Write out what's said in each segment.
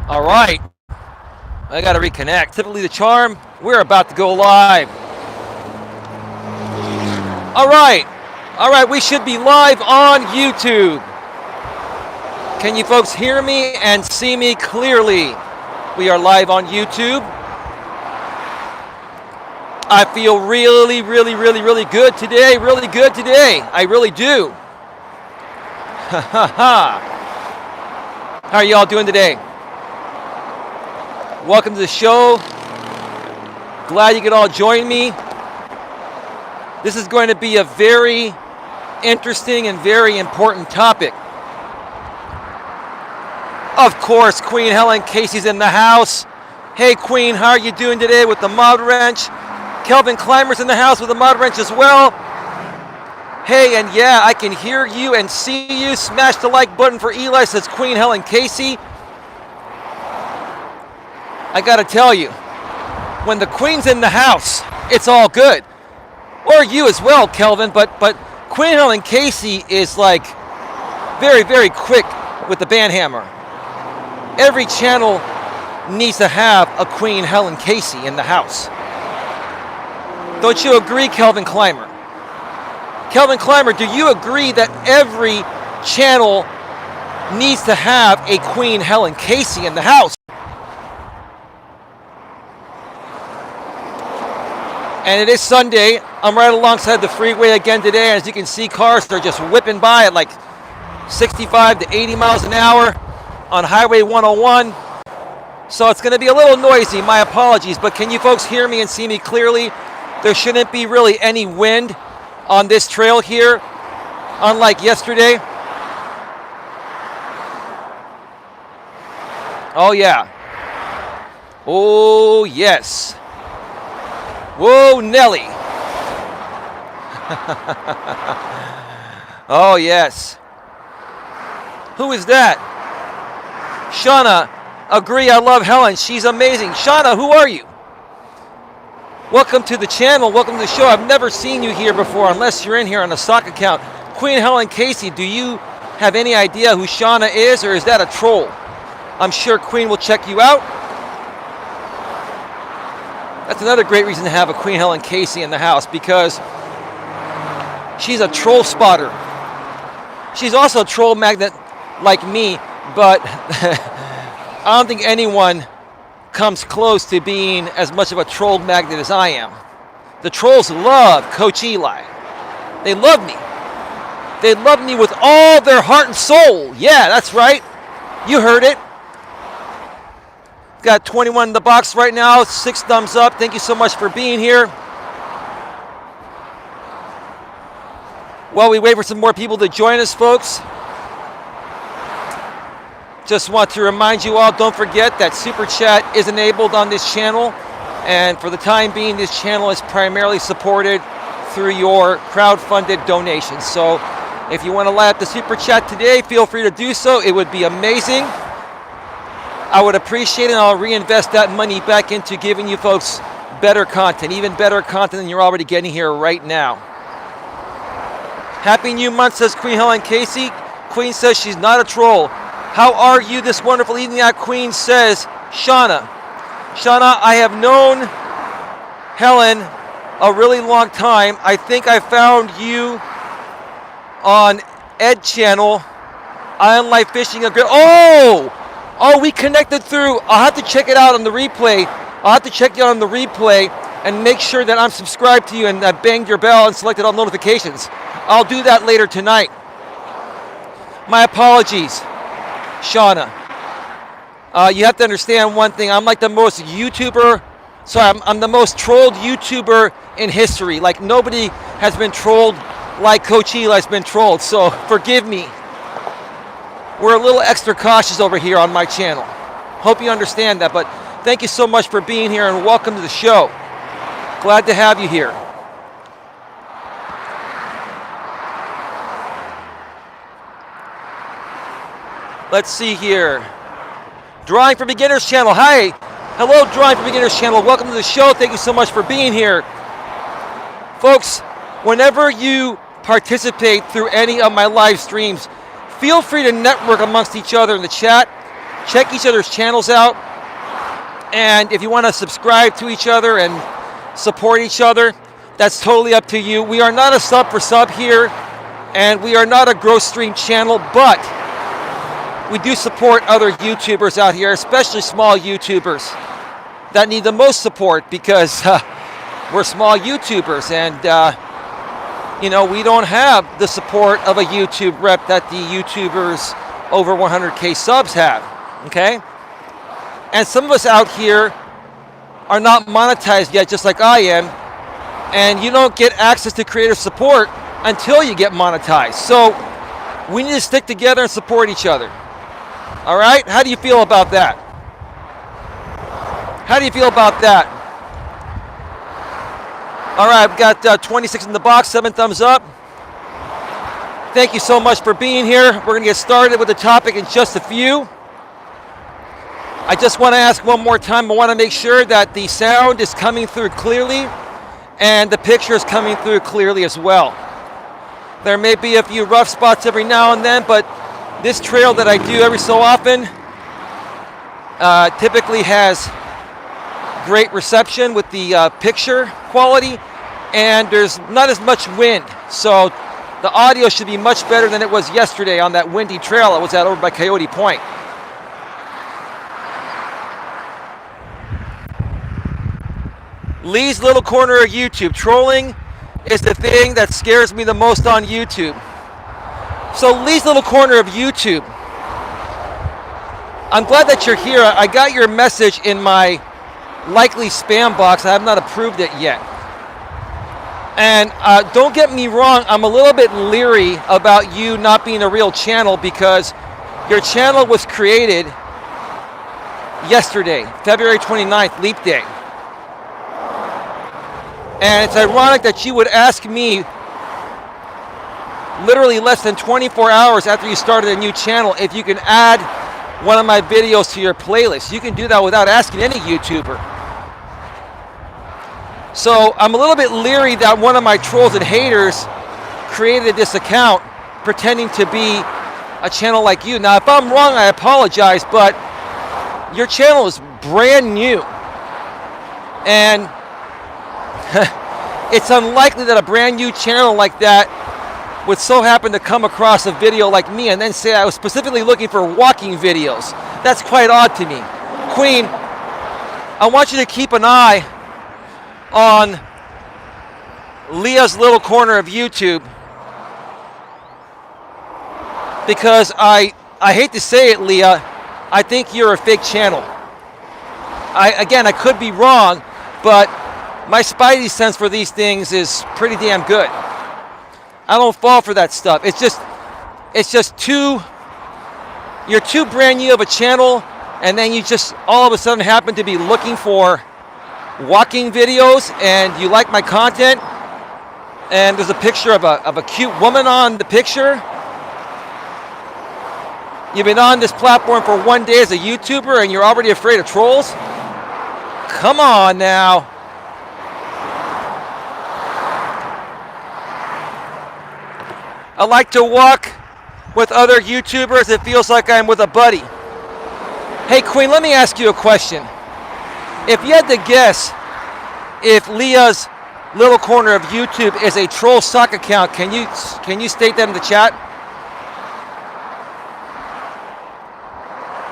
All right, I got to reconnect. Typically the charm, we're about to go live. All right, we should be live on YouTube. Can you folks hear me and see me clearly? We are live on YouTube. I feel really good today, I really do. How are y'all doing today? Welcome to the show. Glad you could all join me. This is going to be a very interesting and very important topic. Of course, Queen Helen Casey's in the house. Hey Queen, how are you doing today with the mod wrench? Kelvin Clymer's in the house with the mod wrench as well. Hey, and yeah, I can hear you and see you. Smash the like button for Eli, says Queen Helen Casey. I gotta tell you, when the Queen's in the house, it's all good. Or you as well, Kelvin, but Queen Helen Casey is like very quick with the band hammer. Every channel needs to have a Queen Helen Casey in the house. Don't you agree, Kelvin Clymer? Kelvin Clymer, do you agree that every channel needs to have a Queen Helen Casey in the house? And it is Sunday. I'm right alongside the freeway again today. And as you can see, cars are just whipping by at like 65 to 80 miles an hour on Highway 101. So it's going to be a little noisy. My apologies. But can you folks hear me and see me clearly? There shouldn't be really any wind on this trail here, unlike yesterday. Oh, yeah. Oh, yes. Whoa, Nelly. Oh, yes. Who is that? Shauna, agree, I love Helen. She's amazing. Shauna, who are you? Welcome to the channel. Welcome to the show. I've never seen you here before unless you're in here on a stock account. Queen Helen Casey, do you have any idea who Shauna is, or is that a troll? I'm sure Queen will check you out. That's another great reason to have a Queen Helen Casey in the house, because she's a troll spotter. She's also a troll magnet like me, but I don't think anyone comes close to being as much of a troll magnet as I am. The trolls love Coach Eli. They love me. They love me with all their heart and soul. Yeah, that's right. You heard it. Got 21 in the box right now. 6 thumbs up. Thank you so much for being here. While we wait for some more people to join us, folks, just want to remind you all, don't forget that Super Chat is enabled on this channel. And for the time being, this channel is primarily supported through your crowd-funded donations. So if you want to light up the Super Chat today, feel free to do so. It would be amazing. I would appreciate it, and I'll reinvest that money back into giving you folks better content, even better content than you're already getting here right now. Happy New Month, says Queen Helen Casey. Queen says she's not a troll. How are you this wonderful evening? That Queen says, Shauna. Shauna, I have known Helen a really long time. I think I found you on Ed Channel, Island Life Fishing. Oh, we connected through. I'll have to check it out on the replay. I'll have to check you out on the replay and make sure that I'm subscribed to you and that banged your bell and selected all notifications. I'll do that later tonight. My apologies, Shauna. You have to understand one thing. I'm like the most I'm the most trolled YouTuber in history. Like, nobody has been trolled like Coach Eli's been trolled. So forgive me. We're a little extra cautious over here on my channel. Hope you understand that, but thank you so much for being here and welcome to the show. Glad to have you here. Let's see here. Drawing for Beginners channel. Hi. Hello, Drawing for Beginners channel. Welcome to the show. Thank you so much for being here. Folks, whenever you participate through any of my live streams, feel free to network amongst each other in the chat. check each other's channels out. And if you want to subscribe to each other and support each other, that's totally up to you. We are not a sub for sub here, and we are not a growth stream channel, but we do support other YouTubers out here, especially small YouTubers that need the most support because we're small YouTubers, and we don't have the support of a YouTube rep that the YouTubers over 100K subs have, okay? And some of us out here are not monetized yet, just like I am, and you don't get access to creator support until you get monetized. So we need to stick together and support each other. All right? How do you feel about that? How do you feel about that? All right, I've got 26 in the box, 7 thumbs up. Thank you so much for being here. We're going to get started with the topic in just a few. I just want to ask one more time, I want to make sure that the sound is coming through clearly and the picture is coming through clearly as well. There may be a few rough spots every now and then, but this trail that I do every so often typically has great reception with the picture quality, and there's not as much wind. So the audio should be much better than it was yesterday on that windy trail I was at over by Coyote Point. Lee's little corner of YouTube. Trolling is the thing that scares me the most on YouTube. So Lee's little corner of YouTube. I'm glad that you're here. I got your message in my likely spam box. I have not approved it yet. And don't get me wrong, I'm a little bit leery about you not being a real channel because your channel was created yesterday, February 29th, Leap Day. And it's ironic that you would ask me literally less than 24 hours after you started a new channel if you can add one of my videos to your playlist. You can do that without asking any YouTuber. So I'm a little bit leery that one of my trolls and haters created this account pretending to be a channel like you. Now, if I'm wrong, I apologize, but your channel is brand new. And it's unlikely that a brand new channel like that would so happen to come across a video like me and then say I was specifically looking for walking videos. That's quite odd to me. Queen, I want you to keep an eye on Leah's little corner of YouTube because I hate to say it, Leah, I think you're a fake channel. I could be wrong, but my spidey sense for these things is pretty damn good. I don't fall for that stuff. It's just you're too brand new of a channel, and then you just all of a sudden happen to be looking for walking videos, and you like my content, and there's a picture of a cute woman on the picture. You've been on this platform for one day as a YouTuber, and you're already afraid of trolls? Come on now. I like to walk with other YouTubers. It feels like I'm with a buddy. Hey, Queen, let me ask you a question. If you had to guess if Leah's little corner of YouTube is a troll sock account, can you state that in the chat?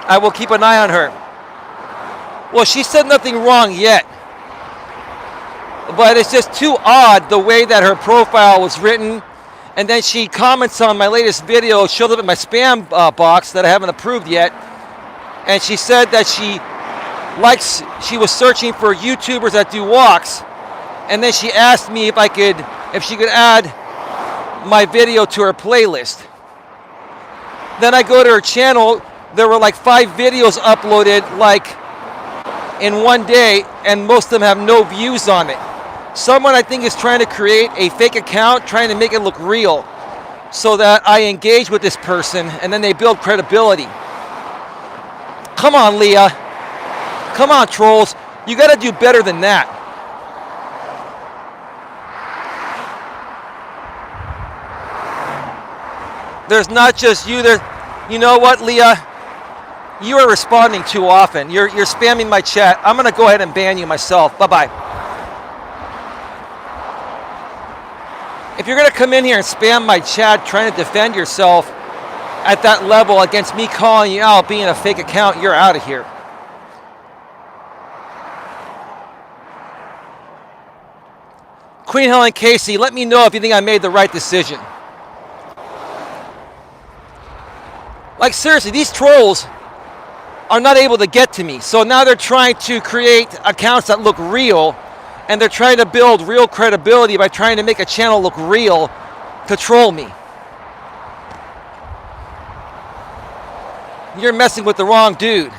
I will keep an eye on her. Well, she said nothing wrong yet. But it's just too odd the way that her profile was written. And then she comments on my latest video, showed up in my spam box that I haven't approved yet. And she said that she was searching for YouTubers that do walks. And then she asked me if she could add my video to her playlist. Then I go to her channel, there were like 5 videos uploaded like in one day, and most of them have no views on it. Someone I think is trying to create a fake account, trying to make it look real so that I engage with this person and then they build credibility. Come on, Leah. Come on, trolls. You got to do better than that. There's not just you. You know what, Leah? You are responding too often. You're spamming my chat. I'm going to go ahead and ban you myself. Bye-bye. If you're going to come in here and spam my chat trying to defend yourself at that level against me calling you out being a fake account, you're out of here. Queen Helen Casey, let me know if you think I made the right decision. Like seriously, these trolls are not able to get to me. So now they're trying to create accounts that look real, and they're trying to build real credibility by trying to make a channel look real to troll me. You're messing with the wrong dude.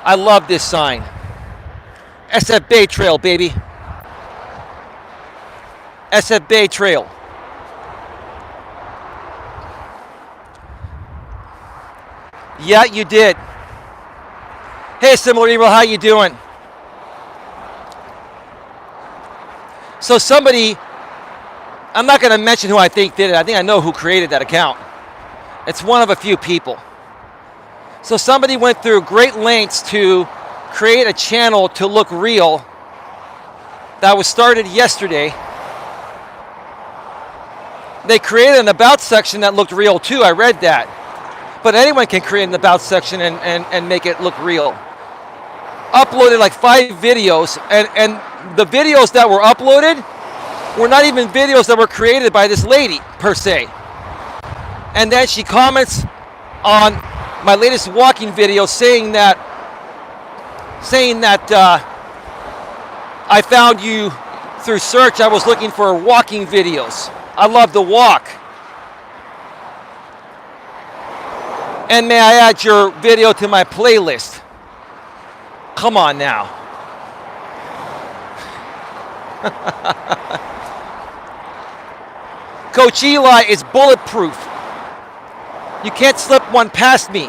I love this sign. SF Bay Trail, baby. SF Bay Trail. Yeah, you did. Hey, Similar Evil, how you doing? So somebody, I'm not going to mention who I think did it. I think I know who created that account. It's one of a few people. So somebody went through great lengths to create a channel to look real that was started yesterday. They created an about section that looked real too. I read that. But anyone can create an about section and make it look real. Uploaded like 5 videos, and the videos that were uploaded were not even videos that were created by this lady per se. And then she comments on my latest walking video saying that I found you through search. I was looking for walking videos. I love to walk. And may I add your video to my playlist? Come on now. Coach Eli is bulletproof. You can't slip one past me.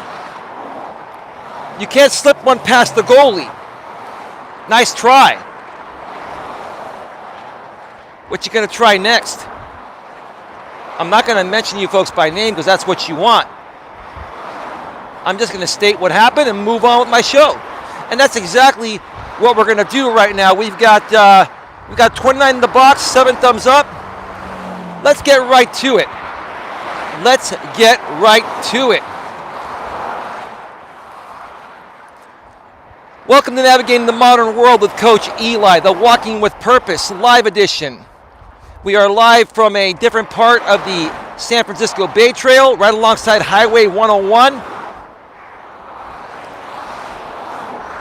You can't slip one past the goalie. Nice try. What you gonna try next? I'm not gonna mention you folks by name because that's what you want. I'm just gonna state what happened and move on with my show. And that's exactly what we're going to do right now. We've got 29 in the box, 7 thumbs up. Let's get right to it. Let's get right to it. Welcome to Navigating the Modern World with Coach Eli, the Walking with Purpose live edition. We are live from a different part of the San Francisco Bay Trail, right alongside Highway 101.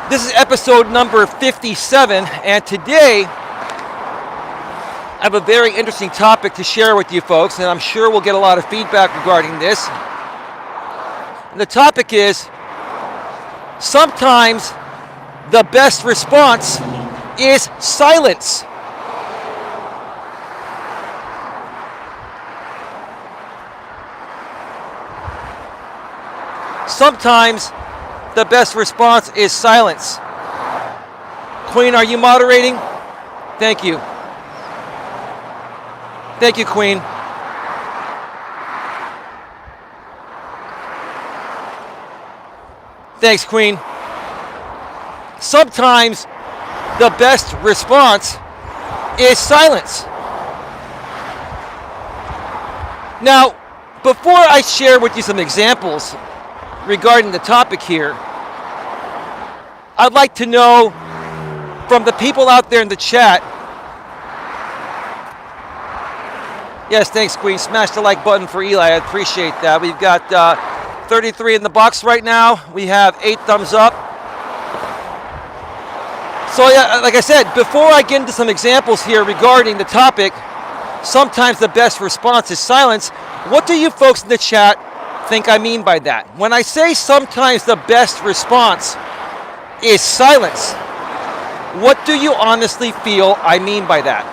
This is episode number 57, and today I have a very interesting topic to share with you folks, and I'm sure we'll get a lot of feedback regarding this. And the topic is, sometimes the best response is silence. Sometimes the best response is silence. Queen, are you moderating? Thank you. Thank you, Queen. Thanks, Queen. Sometimes the best response is silence. Now, before I share with you some examples regarding the topic here, I'd like to know from the people out there in the chat. Yes, thanks, Queen. Smash the like button for Eli. I appreciate that. We've got 33 in the box right now. We have 8 thumbs up. So yeah, like I said, before I get into some examples here regarding the topic, sometimes the best response is silence. What do you folks in the chat think I mean by that? When I say sometimes the best response is silence, what do you honestly feel I mean by that?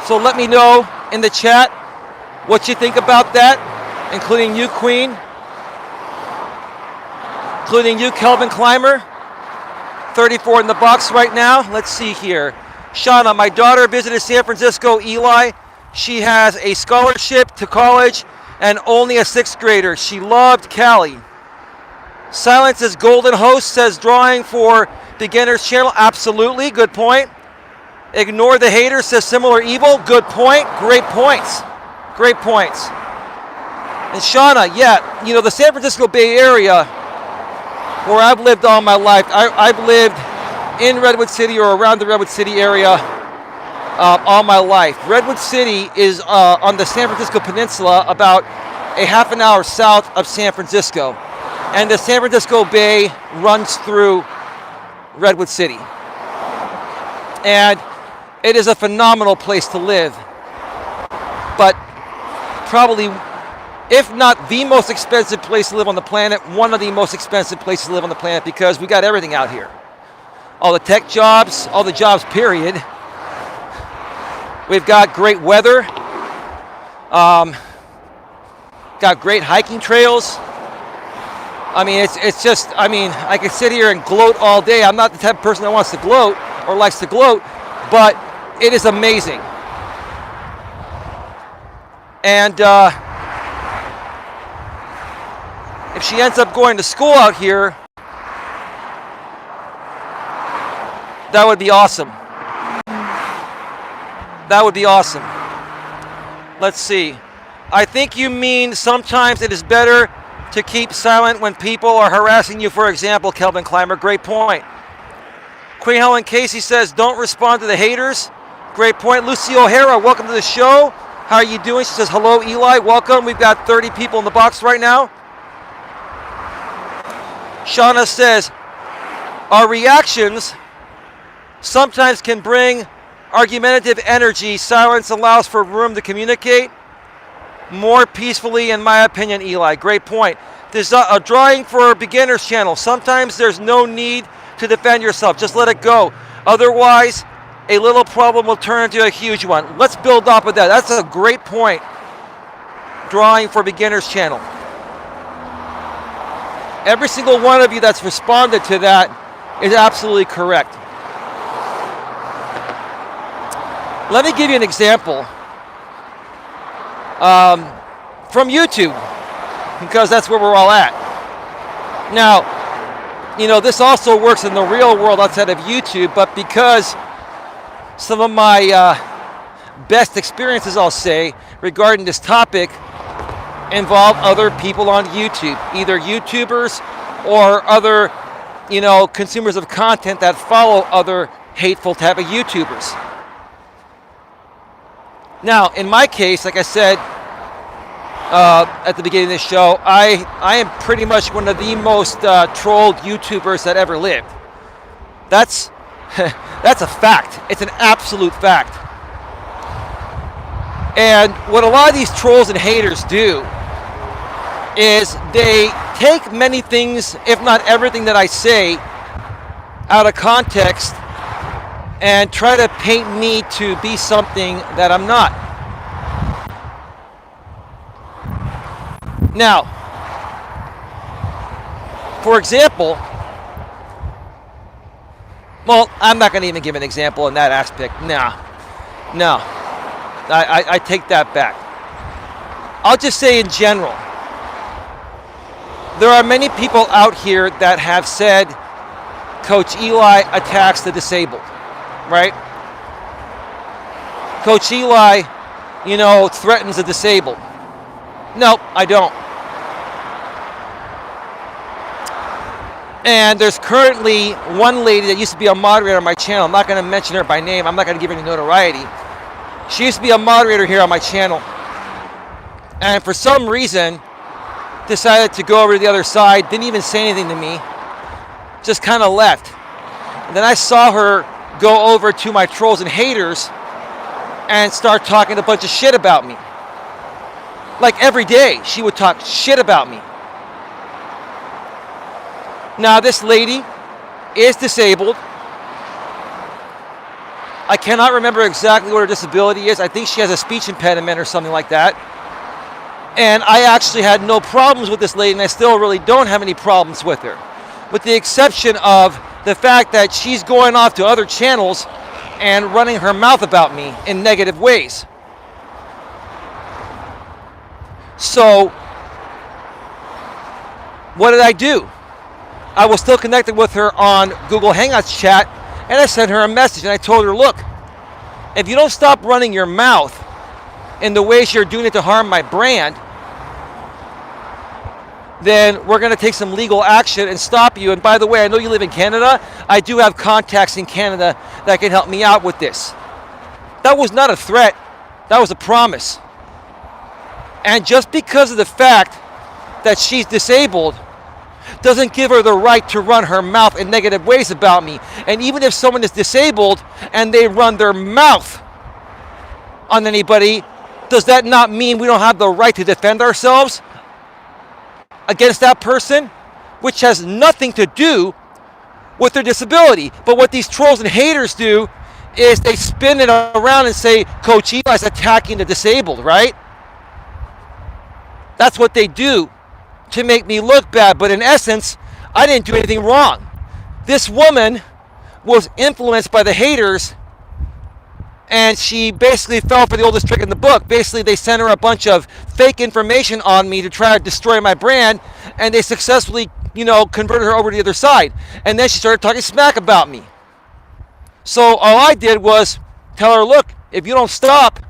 So let me know in the chat what you think about that, including you, Queen, including you, Kelvin Clymer. 34 in the box right now. Let's see here. Shauna, my daughter visited San Francisco. Eli, she has a scholarship to college. and only a 6th grader. She loved Callie. Silence is golden. Host says drawing for beginners channel. Absolutely, good point. Ignore the haters says similar evil. Good point. Great points. Great points. And Shauna, yeah, you know, the San Francisco Bay Area, where I've lived all my life, I've lived in Redwood City or around the Redwood City area all my life. Redwood City is on the San Francisco Peninsula, about a half an hour south of San Francisco. And the San Francisco Bay runs through Redwood City. And it is a phenomenal place to live. But probably, if not the most expensive place to live on the planet, one of the most expensive places to live on the planet, because we got everything out here. All the tech jobs, all the jobs, period. We've got great weather. Got great hiking trails. I mean, it's just, I mean, I could sit here and gloat all day. I'm not the type of person that wants to gloat or likes to gloat, but it is amazing. And if she ends up going to school out here, that would be awesome. That would be awesome. Let's see. I think you mean sometimes it is better to keep silent when people are harassing you, for example, Kelvin Clymer. Great point. Queen Helen Casey says, don't respond to the haters. Great point. Lucy O'Hara, welcome to the show. How are you doing? She says, hello, Eli. Welcome. We've got 30 people in the box right now. Shauna says, our reactions sometimes can bring argumentative energy. Silence allows for room to communicate more peacefully, in my opinion, Eli. Great point. There's a drawing for beginners channel. Sometimes there's no need to defend yourself. Just let it go. Otherwise, a little problem will turn into a huge one. Let's build up with that. That's a great point. Drawing for beginners channel. Every single one of you that's responded to that is absolutely correct. Let me give you an example from YouTube, because that's where we're all at. Now, you know, this also works in the real world outside of YouTube, but because some of my best experiences, I'll say, regarding this topic involve other people on YouTube, either YouTubers or other, you know, consumers of content that follow other hateful type of YouTubers. Now, in my case, like I said at the beginning of this show, I am pretty much one of the most trolled YouTubers that ever lived. That's a fact. It's an absolute fact. And what a lot of these trolls and haters do is they take many things, if not everything that I say, out of context and try to paint me to be something that I'm not. Now, for example, well, I'm not going to even give an example in that aspect. No, I take that back. I'll just say in general, there are many people out here that have said Coach Eli attacks the disabled, right? Coach Eli, you know, threatens the disabled. Nope, I don't. And there's currently one lady that used to be a moderator on my channel. I'm not going to mention her by name. I'm not going to give her any notoriety. She used to be a moderator here on my channel. And for some reason, decided to go over to the other side, didn't even say anything to me, just kind of left. And then I saw her go over to my trolls and haters and start talking a bunch of shit about me. Like every day, she would talk shit about me. Now, this lady is disabled. I cannot remember exactly what her disability is. I think she has a speech impediment or something like that. And I actually had no problems with this lady, and I still really don't have any problems with her, with the exception of the fact that she's going off to other channels and running her mouth about me in negative ways. So what did I do? I was still connected with her on Google Hangouts chat, and I sent her a message, and I told her, look, if you don't stop running your mouth in the ways you're doing it to harm my brand, then we're going to take some legal action and stop you. And by the way, I know you live in Canada. I do have contacts in Canada that can help me out with this. That was not a threat. That was a promise. And just because of the fact that she's disabled doesn't give her the right to run her mouth in negative ways about me. And even if someone is disabled and they run their mouth on anybody, does that not mean we don't have the right to defend ourselves against that person? Which has nothing to do with their disability. But what these trolls and haters do is they spin it around and say, Coach Eli is attacking the disabled, right? That's what they do to make me look bad. But in essence, I didn't do anything wrong. This woman was influenced by the haters, and she basically fell for the oldest trick in the book. Basically, they sent her a bunch of fake information on me to try to destroy my brand, and they successfully, converted her over to the other side. And then she started talking smack about me. So all I did was tell her, look, if you don't stop,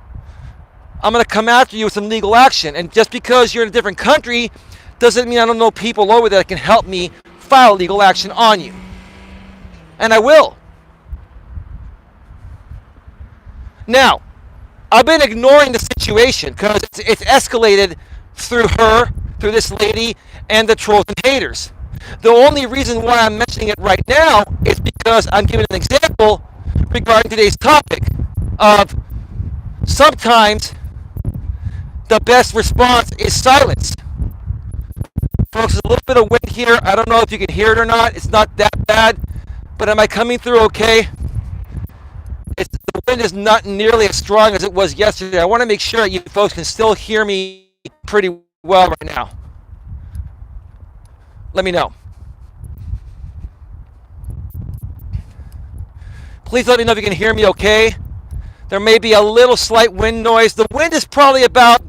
I'm going to come after you with some legal action. And just because you're in a different country doesn't mean I don't know people over there that can help me file legal action on you. And I will. Now, I've been ignoring the situation because it's escalated through her, through this lady, and the trolls and haters. The only reason why I'm mentioning it right now is because I'm giving an example regarding today's topic of sometimes the best response is silence. Folks, there's a little bit of wind here. I don't know if you can hear it or not. It's not that bad, but am I coming through okay? The wind is not nearly as strong as it was yesterday. I want to make sure you folks can still hear me pretty well right now. Let me know. Please let me know if you can hear me okay. There may be a little slight wind noise. The wind is probably about,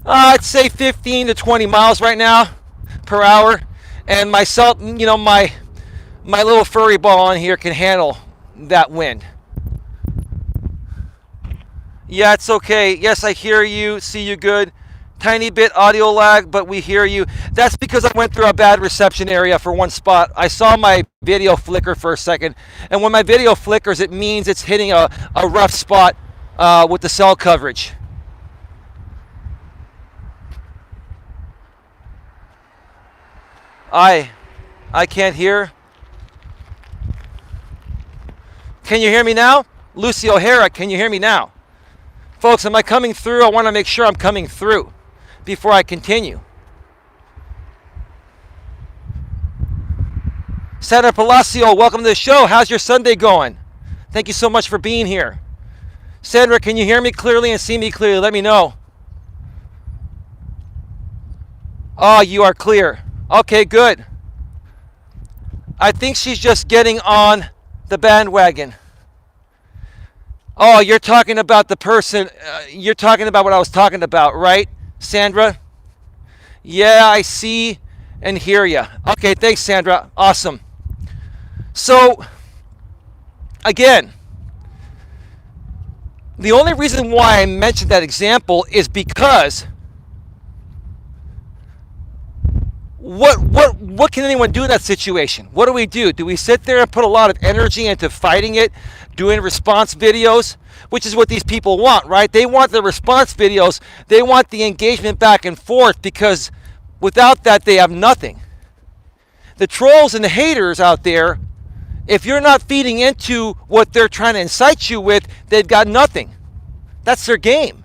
I'd say 15 to 20 miles right now per hour. And myself, my little furry ball on here can handle that wind. Yeah, it's okay. Yes, I hear you, see you good. Tiny bit audio lag, but we hear you. That's because I went through a bad reception area for one spot. I saw my video flicker for a second, and when my video flickers, it means it's hitting a rough spot with the cell coverage. I can't hear. Can you hear me now? Lucy O'Hara, can you hear me now? Folks, am I coming through? I want to make sure I'm coming through before I continue. Senator Palacio, welcome to the show. How's your Sunday going? Thank you so much for being here. Sandra, can you hear me clearly and see me clearly? Let me know. Oh, you are clear. Okay, good. I think she's just getting on the bandwagon. Oh, you're talking about the person, you're talking about what I was talking about, right, Sandra? Yeah, I see and hear you. Okay, thanks, Sandra. Awesome. So, again, the only reason why I mentioned that example is because what can anyone do in that situation? What do? Do we sit there and put a lot of energy into fighting it, doing response videos, which is what these people want, right? They want the response videos. They want the engagement back and forth because without that, they have nothing. The trolls and the haters out there, if you're not feeding into what they're trying to incite you with, they've got nothing. That's their game.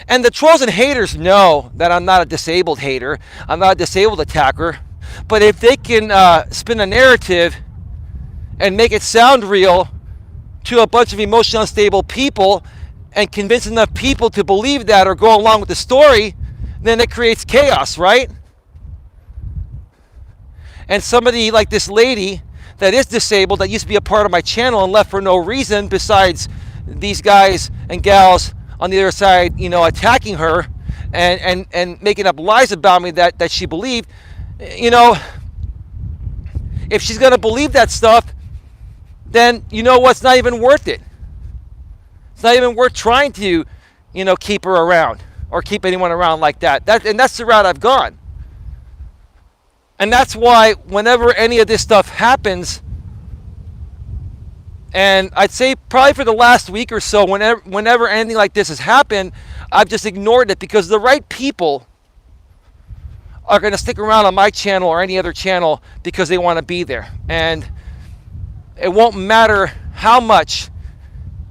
And the trolls and haters know that I'm not a disabled hater. I'm not a disabled attacker. But if they can spin a narrative and make it sound real to a bunch of emotionally unstable people and convince enough people to believe that or go along with the story, then it creates chaos, right? And somebody like this lady that is disabled, that used to be a part of my channel and left for no reason besides these guys and gals on the other side, attacking her and making up lies about me that she believed. If she's going to believe that stuff, then what's not even worth it. It's not even worth trying to, keep her around or keep anyone around like that. And that's the route I've gone. And that's why whenever any of this stuff happens, and I'd say probably for the last week or so, whenever anything like this has happened, I've just ignored it, because the right people are going to stick around on my channel or any other channel because they want to be there. And it won't matter how much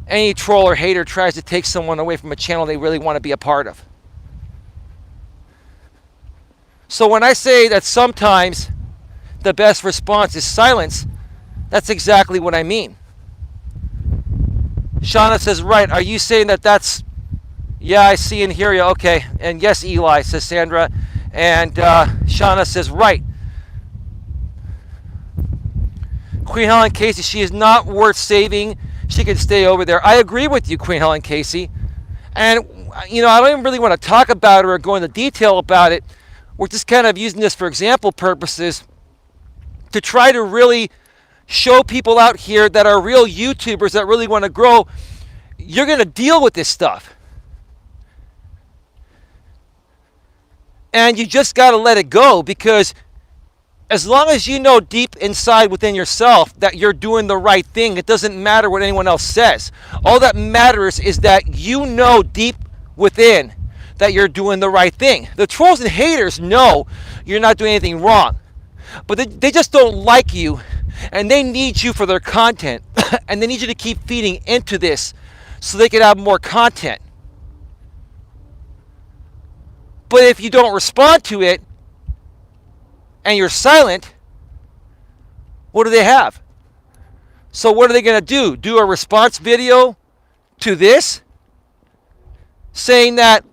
any troll or hater tries to take someone away from a channel they really want to be a part of. So when I say that sometimes the best response is silence, that's exactly what I mean. Shauna says, right, are you saying that's, yeah, I see and hear you, okay. And yes, Eli, says Sandra. And Shauna says, right. Queen Helen Casey, she is not worth saving. She can stay over there. I agree with you, Queen Helen Casey. And, I don't even really want to talk about it or go into detail about it. We're just kind of using this for example purposes to try to really show people out here that are real YouTubers that really want to grow. You're going to deal with this stuff. And you just got to let it go, because as long as you know deep inside within yourself that you're doing the right thing, it doesn't matter what anyone else says. All that matters is that you know deep within that you're doing the right thing. The trolls and haters know you're not doing anything wrong, but they just don't like you, and they need you for their content, and they need you to keep feeding into this so they can have more content. But if you don't respond to it and you're silent, what do they have? So what are they going to do? Do a response video to this? Saying that,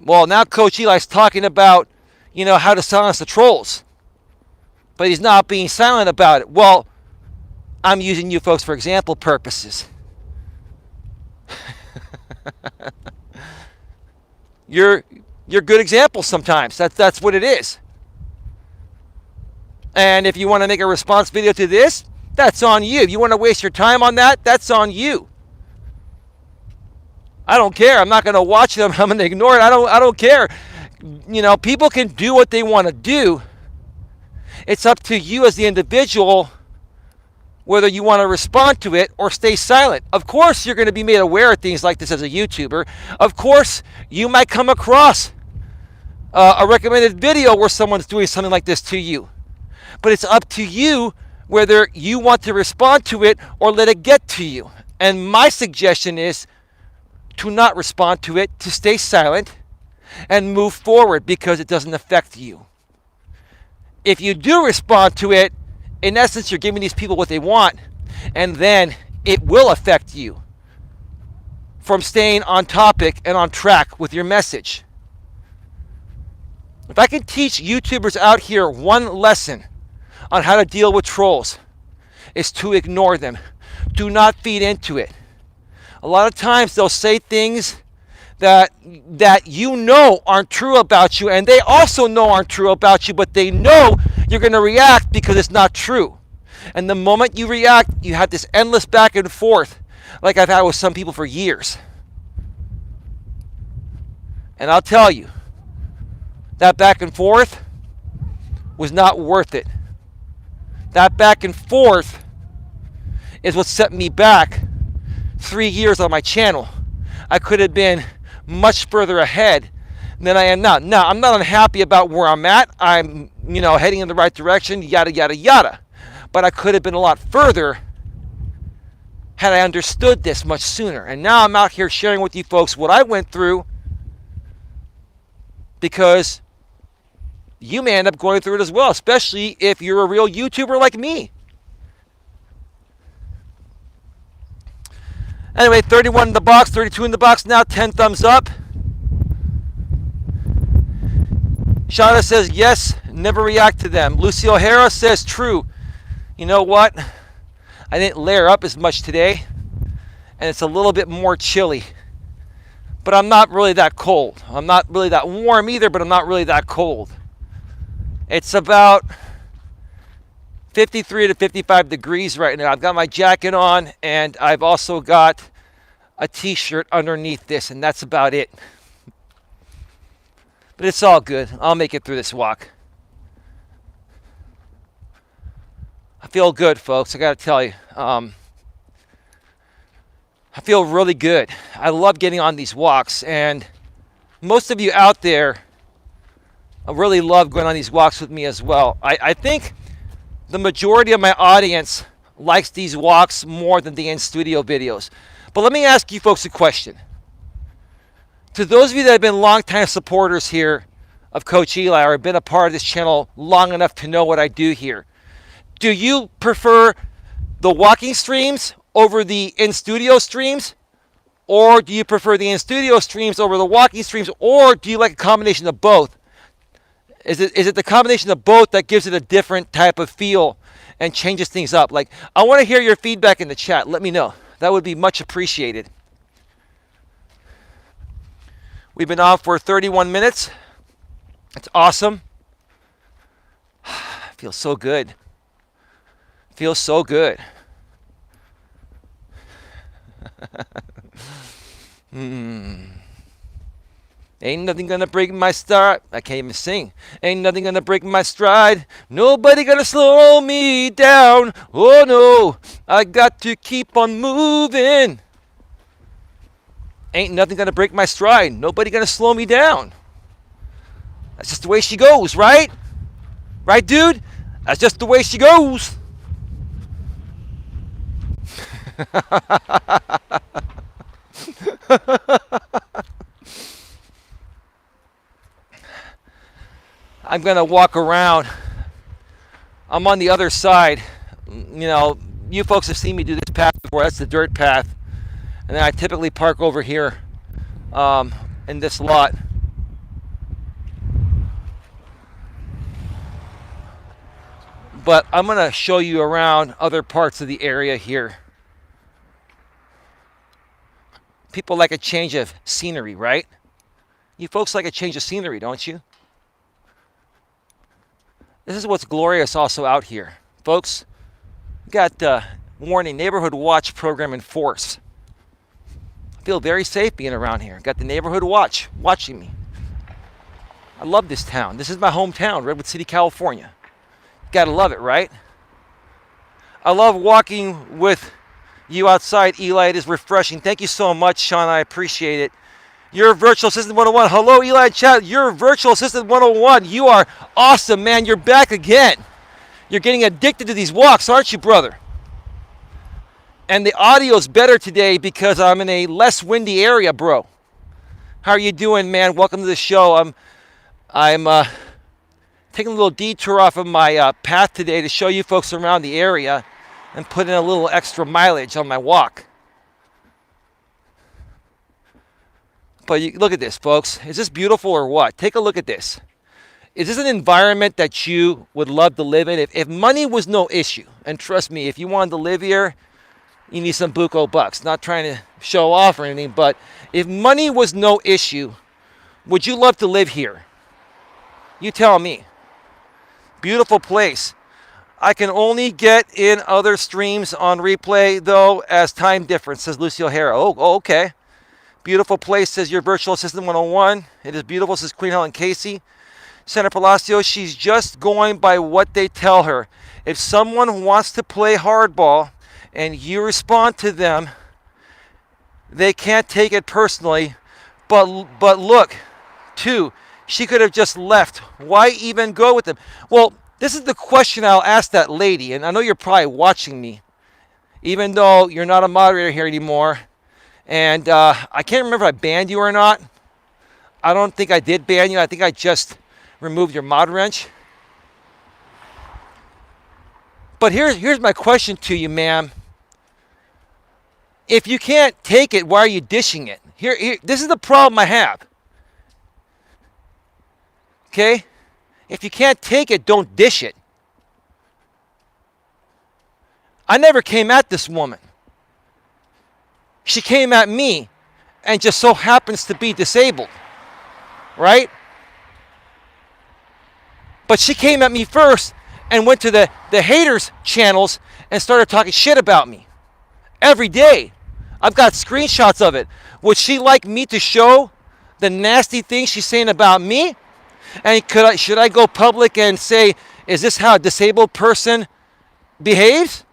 well, now Coach Eli's talking about, how to silence the trolls. But he's not being silent about it. Well, I'm using you folks for example purposes. You're good examples sometimes. That's what it is. And if you want to make a response video to this, that's on you. If you want to waste your time on that, that's on you. I don't care. I'm not going to watch them. I'm going to ignore it. I don't care. People can do what they want to do. It's up to you as the individual whether you want to respond to it or stay silent. Of course, you're going to be made aware of things like this as a YouTuber. Of course, you might come across a recommended video where someone's doing something like this to you. But it's up to you whether you want to respond to it or let it get to you. And my suggestion is to not respond to it, to stay silent and move forward, because it doesn't affect you. If you do respond to it, in essence, you're giving these people what they want, and then it will affect you from staying on topic and on track with your message. If I can teach YouTubers out here one lesson on how to deal with trolls, is to ignore them. Do not feed into it. A lot of times they'll say things that aren't true about you, and they also know aren't true about you, but they know you're going to react because it's not true. And the moment you react, you have this endless back and forth like I've had with some people for years. And I'll tell you, that back and forth was not worth it. That back and forth is what set me back 3 years on my channel. I could have been much further ahead than I am now. Now, I'm not unhappy about where I'm at. I'm, heading in the right direction, yada, yada, yada. But I could have been a lot further had I understood this much sooner. And now I'm out here sharing with you folks what I went through, because you may end up going through it as well, especially if you're a real YouTuber like me. Anyway, 31 in the box, 32 in the box now, 10 thumbs up. Shauna says, yes, never react to them. Lucy O'Hara says, true. You know what? I didn't layer up as much today, and it's a little bit more chilly. but I'm not really that cold. I'm not really that warm either, but I'm not really that cold. It's about 53 to 55 degrees right now. I've got my jacket on, and I've also got a t-shirt underneath this, and that's about it. But it's all good. I'll make it through this walk. I feel good, folks. I got to tell you. I feel really good. I love getting on these walks, and most of you out there really love going on these walks with me as well. I think the majority of my audience likes these walks more than the in-studio videos. But let me ask you folks a question. To those of you that have been longtime supporters here of Coach Eli or have been a part of this channel long enough to know what I do here, do you prefer the walking streams over the in-studio streams? Or do you prefer the in-studio streams over the walking streams? Or do you like a combination of both? Is it the combination of both that gives it a different type of feel and changes things up? Like, I want to hear your feedback in the chat. Let me know. That would be much appreciated. We've been on for 31 minutes. It's awesome. Feels so good. Feels so good. Ain't nothing gonna break my stride. I can't even sing. Ain't nothing gonna break my stride. Nobody gonna slow me down. Oh no, I got to keep on moving. Ain't nothing gonna break my stride. Nobody gonna slow me down. That's just the way she goes, right? Right, dude? That's just the way she goes. I'm gonna walk around. I'm on the other side. You know, you folks have seen me do this path before. That's the dirt path. And then I typically park over here in this lot. But I'm gonna show you around other parts of the area here. People like a change of scenery, right? You folks like a change of scenery, don't you? This is what's glorious also out here. Folks, we got warning, neighborhood watch program in force. I feel very safe being around here. Got the neighborhood watch watching me. I love this town. This is my hometown, Redwood City, California. Gotta love it, right? I love walking with you outside, Eli. It is refreshing. Thank you so much, Sean. I appreciate it. You're Virtual Assistant 101. Hello, Eli chat. You're Virtual Assistant 101. You are awesome, man. You're back again. You're getting addicted to these walks, aren't you, brother? And the audio's better today because I'm in a less windy area, bro. How are you doing, man? Welcome to the show. I'm taking a little detour off of my path today to show you folks around the area and put in a little extra mileage on my walk. But look at this, folks. Is this beautiful or what? Take a look at this. Is this an environment that you would love to live in? If money was no issue, and trust me, if you wanted to live here, you need some buco bucks. Not trying to show off or anything, but if money was no issue, would you love to live here? You tell me. Beautiful place. I can only get in other streams on replay, though, as time difference, says Lucy O'Hara. Oh, okay. Beautiful place, says your Virtual Assistant 101. It is beautiful, says Queen Helen Casey. Senator Palacio, she's just going by what they tell her. If someone wants to play hardball and you respond to them, they can't take it personally. But look, too, she could have just left. Why even go with them? Well, this is the question I'll ask that lady, and I know you're probably watching me, even though you're not a moderator here anymore. And I can't remember if I banned you or not. I don't think I did ban you. I think I just removed your mod wrench. But here's my question to you, ma'am. If you can't take it, why are you dishing it? This is the problem I have. Okay? If you can't take it, don't dish it. I never came at this woman. She came at me, and just so happens to be disabled, right? But she came at me first and went to the haters channels and started talking shit about me every day. I've got screenshots of it. Would she like me to show the nasty things she's saying about me? And should I go public and say, is this how a disabled person behaves?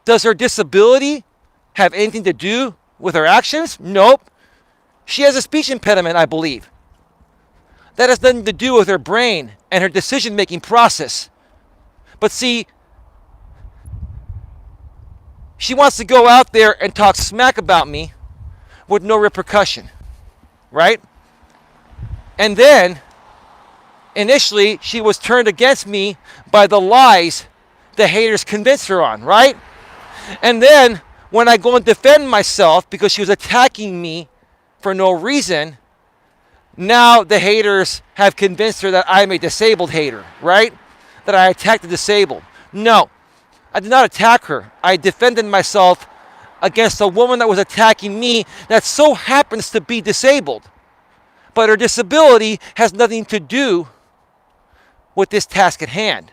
Does her disability have anything to do with her actions? Nope. She has a speech impediment, I believe. That has nothing to do with her brain and her decision-making process. But see, she wants to go out there and talk smack about me with no repercussion, right? And then, initially, she was turned against me by the lies the haters convinced her on, right? And then, when I go and defend myself because she was attacking me for no reason, now the haters have convinced her that I'm a disabled hater, right? That I attacked the disabled. No, I did not attack her. I defended myself against a woman that was attacking me that so happens to be disabled. But her disability has nothing to do with this task at hand.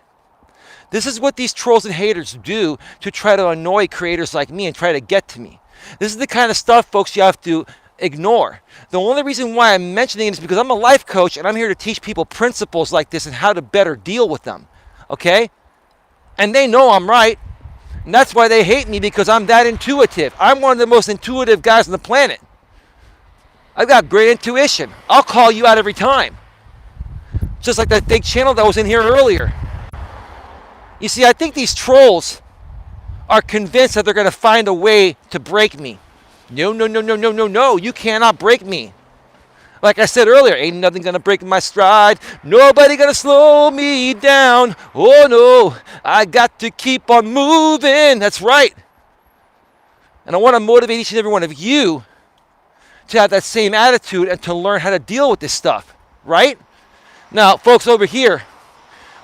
This is what these trolls and haters do to try to annoy creators like me and try to get to me. This is the kind of stuff, folks, you have to ignore. The only reason why I'm mentioning it is because I'm a life coach and I'm here to teach people principles like this and how to better deal with them. Okay? And they know I'm right. And that's why they hate me, because I'm that intuitive. I'm one of the most intuitive guys on the planet. I've got great intuition. I'll call you out every time. Just like that big channel that was in here earlier. You see, I think these trolls are convinced that they're going to find a way to break me. No, no, no, no, no, no, no. You cannot break me. Like I said earlier, ain't nothing going to break my stride. Nobody going to slow me down. Oh, no. I got to keep on moving. That's right. And I want to motivate each and every one of you to have that same attitude and to learn how to deal with this stuff, right? Now, folks, over here,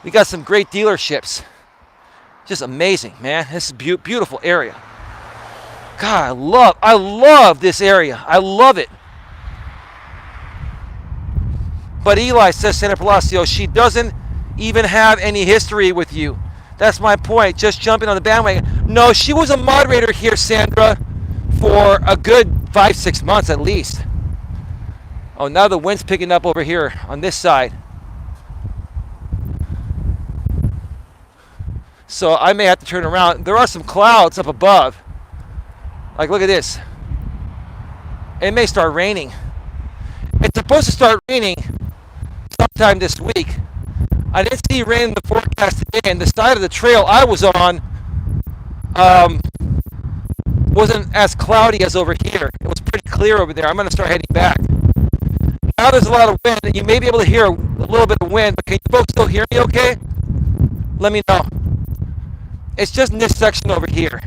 we got some great dealerships. Just amazing, man. This is a beautiful area. God, I love this area. I love it. But Eli says, Sandra Palacio, she doesn't even have any history with you. That's my point. Just jumping on the bandwagon. No, she was a moderator here, Sandra, for a good 5-6 months at least. Oh, now the wind's picking up over here on this side. So I may have to turn around. There are some clouds up above. Like, look at this. It may start raining. It's supposed to start raining sometime this week. I didn't see rain in the forecast today, and the side of the trail I was on wasn't as cloudy as over here. It was pretty clear over there. I'm going to start heading back. Now there's a lot of wind. You may be able to hear a little bit of wind, but can you folks still hear me okay? Let me know. It's just in this section over here.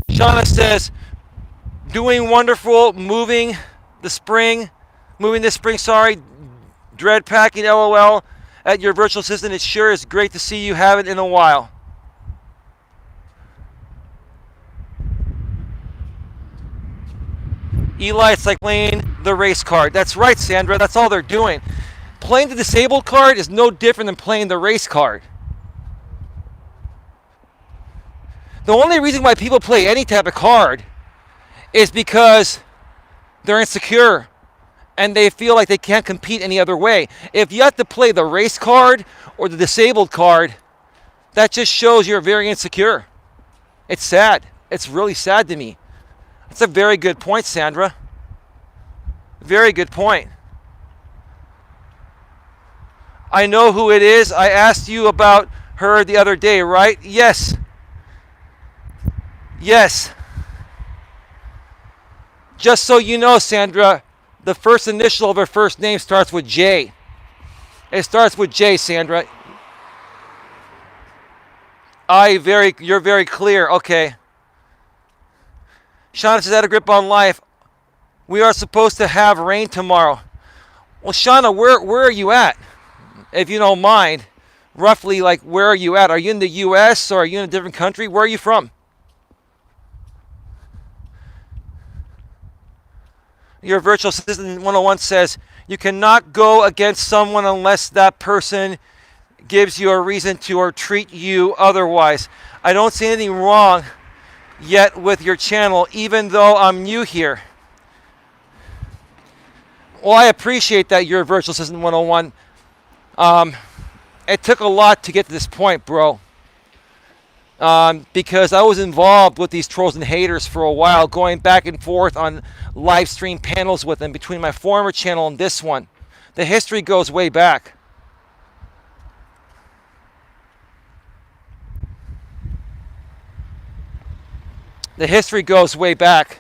Shauna says, doing wonderful, moving this spring, dread packing, LOL, at your virtual assistant. It sure is great to see you. Haven't in a while. Eli, it's like playing the race card. That's right, Sandra. That's all they're doing. Playing the disabled card is no different than playing the race card. The only reason why people play any type of card is because they're insecure and they feel like they can't compete any other way. If you have to play the race card or the disabled card, that just shows you're very insecure. It's sad. It's really sad to me. That's a very good point, Sandra. Very good point. I know who it is. I asked you about her the other day, right? Yes. Yes. Just so you know, Sandra, the first initial of her first name starts with J. It starts with J, Sandra. You're very clear. Okay. Shauna says, "Had a grip on life. We are supposed to have rain tomorrow." Well, Shauna, where are you at? If you don't mind, roughly, like, where are you at? Are you in the U.S. or are you in a different country? Where are you from? Your virtual assistant 101 says you cannot go against someone unless that person gives you a reason to or treat you otherwise. I don't see anything wrong yet with your channel, even though I'm new here. Well, I appreciate that, your virtual assistant 101. It took a lot to get to this point, bro. Because I was involved with these trolls and haters for a while, going back and forth on live stream panels with them between my former channel and this one. The history goes way back. The history goes way back.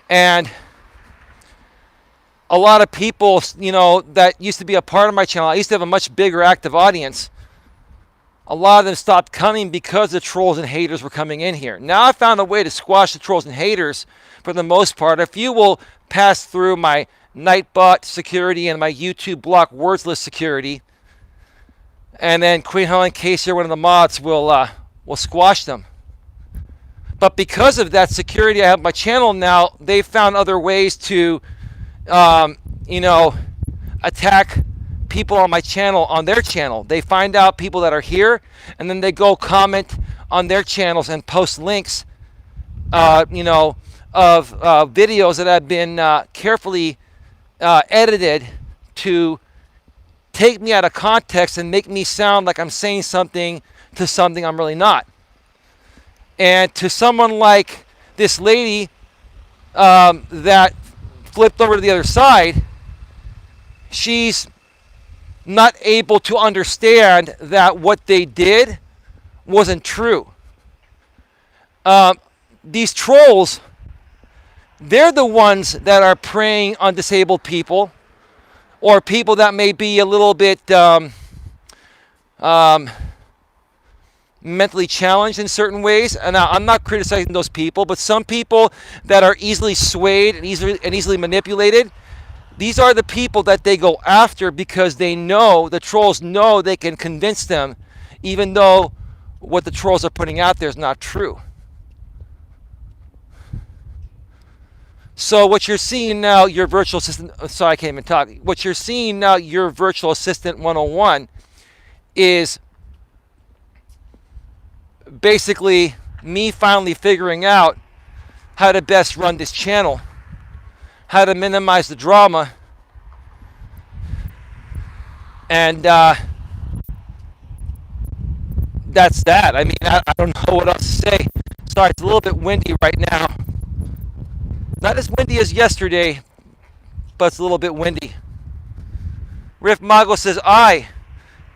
And a lot of people, you know, that used to be a part of my channel, I used to have a much bigger active audience. A lot of them stopped coming because the trolls and haters were coming in here. Now I found a way to squash the trolls and haters for the most part. If you will pass through my Nightbot security and my YouTube block wordsless security, and then Queen Helen Casey, one of the mods, will squash them. But because of that security I have on my channel now, they've found other ways to, you know, attack people on my channel, on their channel. They find out people that are here, and then they go comment on their channels and post links, you know, of videos that have been carefully edited to take me out of context and make me sound like I'm saying something to something I'm really not. And to someone like this lady that flipped over to the other side, she's not able to understand that what they did wasn't true. These trolls, they're the ones that are preying on disabled people or people that may be a little bit mentally challenged in certain ways. And I'm not criticizing those people, but some people that are easily swayed and easily manipulated, these are the people that they go after because they know, the trolls know they can convince them, even though what the trolls are putting out there is not true. So what you're seeing now, your virtual assistant, sorry, I can't even talk. What you're seeing now, your virtual assistant 101, is basically me finally figuring out how to best run this channel, how to minimize the drama, and that's that. I mean, I don't know what else to say. Sorry, it's a little bit windy right now. Not as windy as yesterday, but it's a little bit windy. Riff Mago says, I,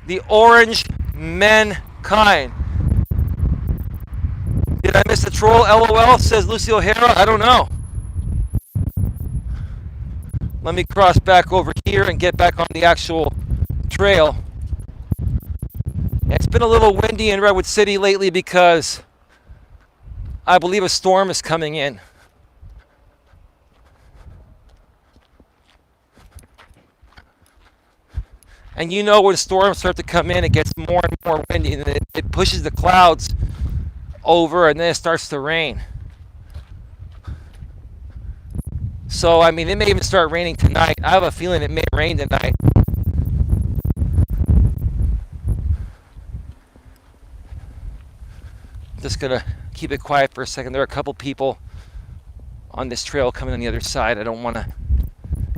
the orange mankind. Did I miss the troll? LOL, says Lucy O'Hara. I don't know. Let me cross back over here and get back on the actual trail. It's been a little windy in Redwood City lately because I believe a storm is coming in. And you know, when storms start to come in, it gets more and more windy, and it pushes the clouds over, and then it starts to rain. So, I mean, it may even start raining tonight. I have a feeling it may rain tonight. Just gonna keep it quiet for a second. There are a couple people on this trail coming on the other side. I don't want to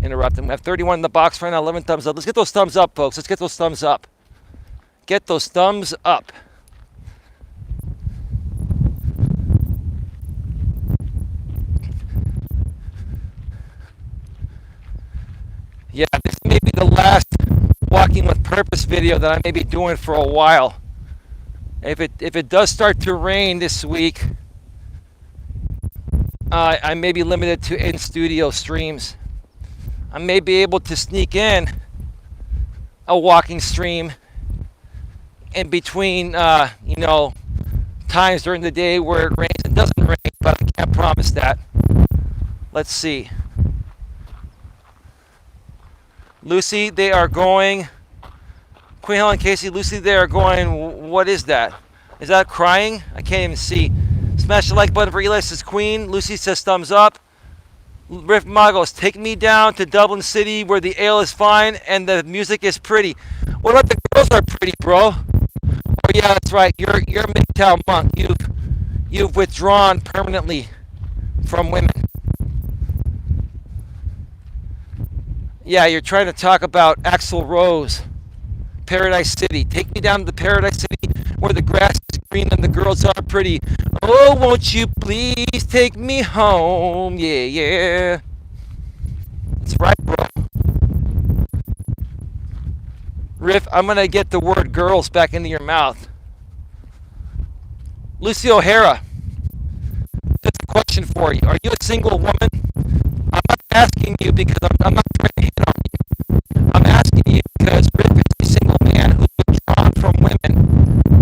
interrupt them. We have 31 in the box right now, 11 thumbs up. Let's get those thumbs up, folks. Let's get those thumbs up. Get those thumbs up. Yeah, this may be the last Walking with Purpose video that I may be doing for a while. If it does start to rain this week, I may be limited to in-studio streams. I may be able to sneak in a walking stream in between, you know, times during the day where it rains and doesn't rain, but I can't promise that. Let's see. Lucy, they are going Queen Helen, Casey, Lucy, they are going, what is that? Is that crying? I can't even see. Smash the like button for Elias says Queen. Lucy says thumbs up. Riff Magos, take me down to Dublin City where the ale is fine and the music is pretty. What about the girls are pretty, bro? Oh yeah, that's right. You're a MGTOW monk. You've withdrawn permanently from women. Yeah, you're trying to talk about Axl Rose, Paradise City. Take me down to the Paradise City where the grass is green and the girls are pretty. Oh, won't you please take me home? Yeah, yeah. That's right, bro. Riff, I'm going to get the word girls back into your mouth. Lucy O'Hara, just a question for you. Are you a single woman? I'm not asking you because I'm not trying to hit on you. I'm asking you because Riff is a single man who's withdrawn from women.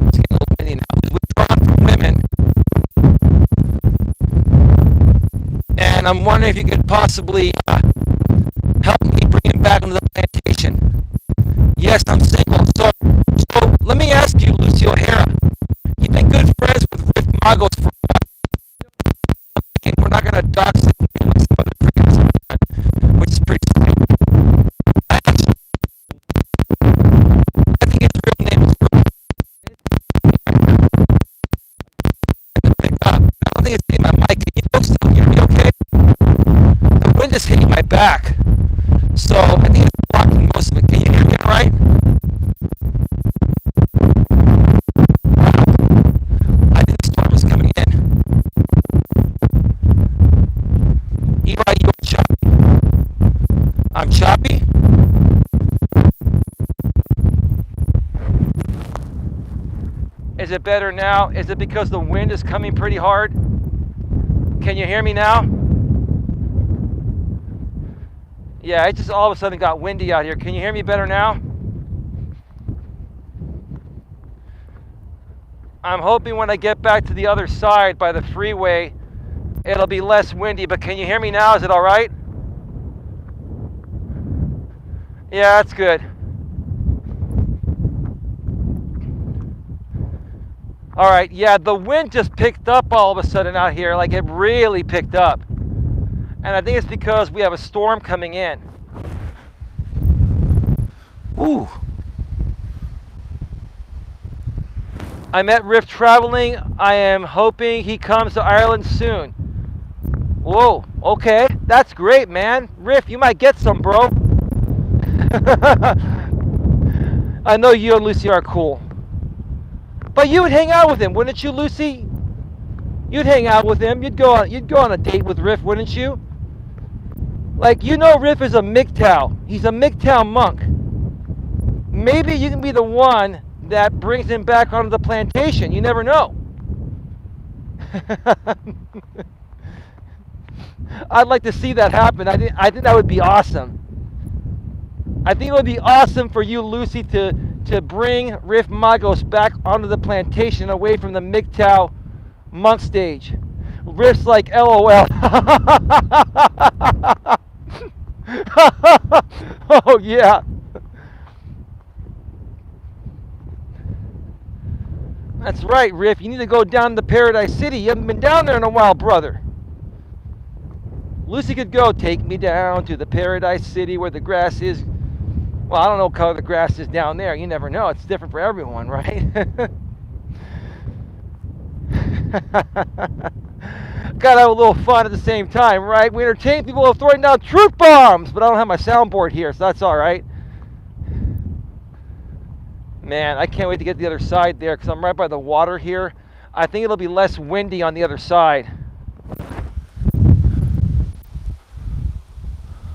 It's getting a little windy now. Who's withdrawn from women. And I'm wondering if you could possibly help me bring him back into the plantation. Yes, I'm single. So let me ask you, Lucy O'Hara. You've been good friends with Riff Magos for a while. We're not going to dox him like some other freakers, which is pretty sad. I think his real name is Bruce. I don't think it's hitting my mic. Can you folks still hear me okay? The wind is hitting my back. So I think it's blocking most of it. Can you hear me all right? I think the storm is coming in. Eli, you're choppy. I'm choppy? Is it better now? Is it because the wind is coming pretty hard? Can you hear me now? Yeah, it just all of a sudden got windy out here. Can you hear me better now? I'm hoping when I get back to the other side by the freeway, it'll be less windy, but can you hear me now? Is it all right? Yeah, that's good. All right, yeah, the wind just picked up all of a sudden out here, like it really picked up. And I think it's because we have a storm coming in. Ooh. I met Riff traveling. I am hoping he comes to Ireland soon. Whoa, okay. That's great, man. Riff, you might get some, bro. I know you and Lucy are cool. But you would hang out with him, wouldn't you, Lucy? You'd hang out with him. You'd go on a date with Riff, wouldn't you? Like, you know Riff is a MGTOW. He's a MGTOW monk. Maybe you can be the one that brings him back onto the plantation. You never know. I'd like to see that happen. I think that would be awesome. I think it would be awesome for you, Lucy, to bring Riff Magos back onto the plantation away from the MGTOW monk stage. Riff's like, LOL. Oh, yeah. That's right, Riff. You need to go down to Paradise City. You haven't been down there in a while, brother. Lucy could go, take me down to the Paradise City where the grass is. Well, I don't know what color the grass is down there. You never know. It's different for everyone, right? Gotta have a little fun at the same time, right? We entertain people throwing down truth bombs, but I don't have my soundboard here, so that's all right. Man, I can't wait to get to the other side there because I'm right by the water here. I think it'll be less windy on the other side.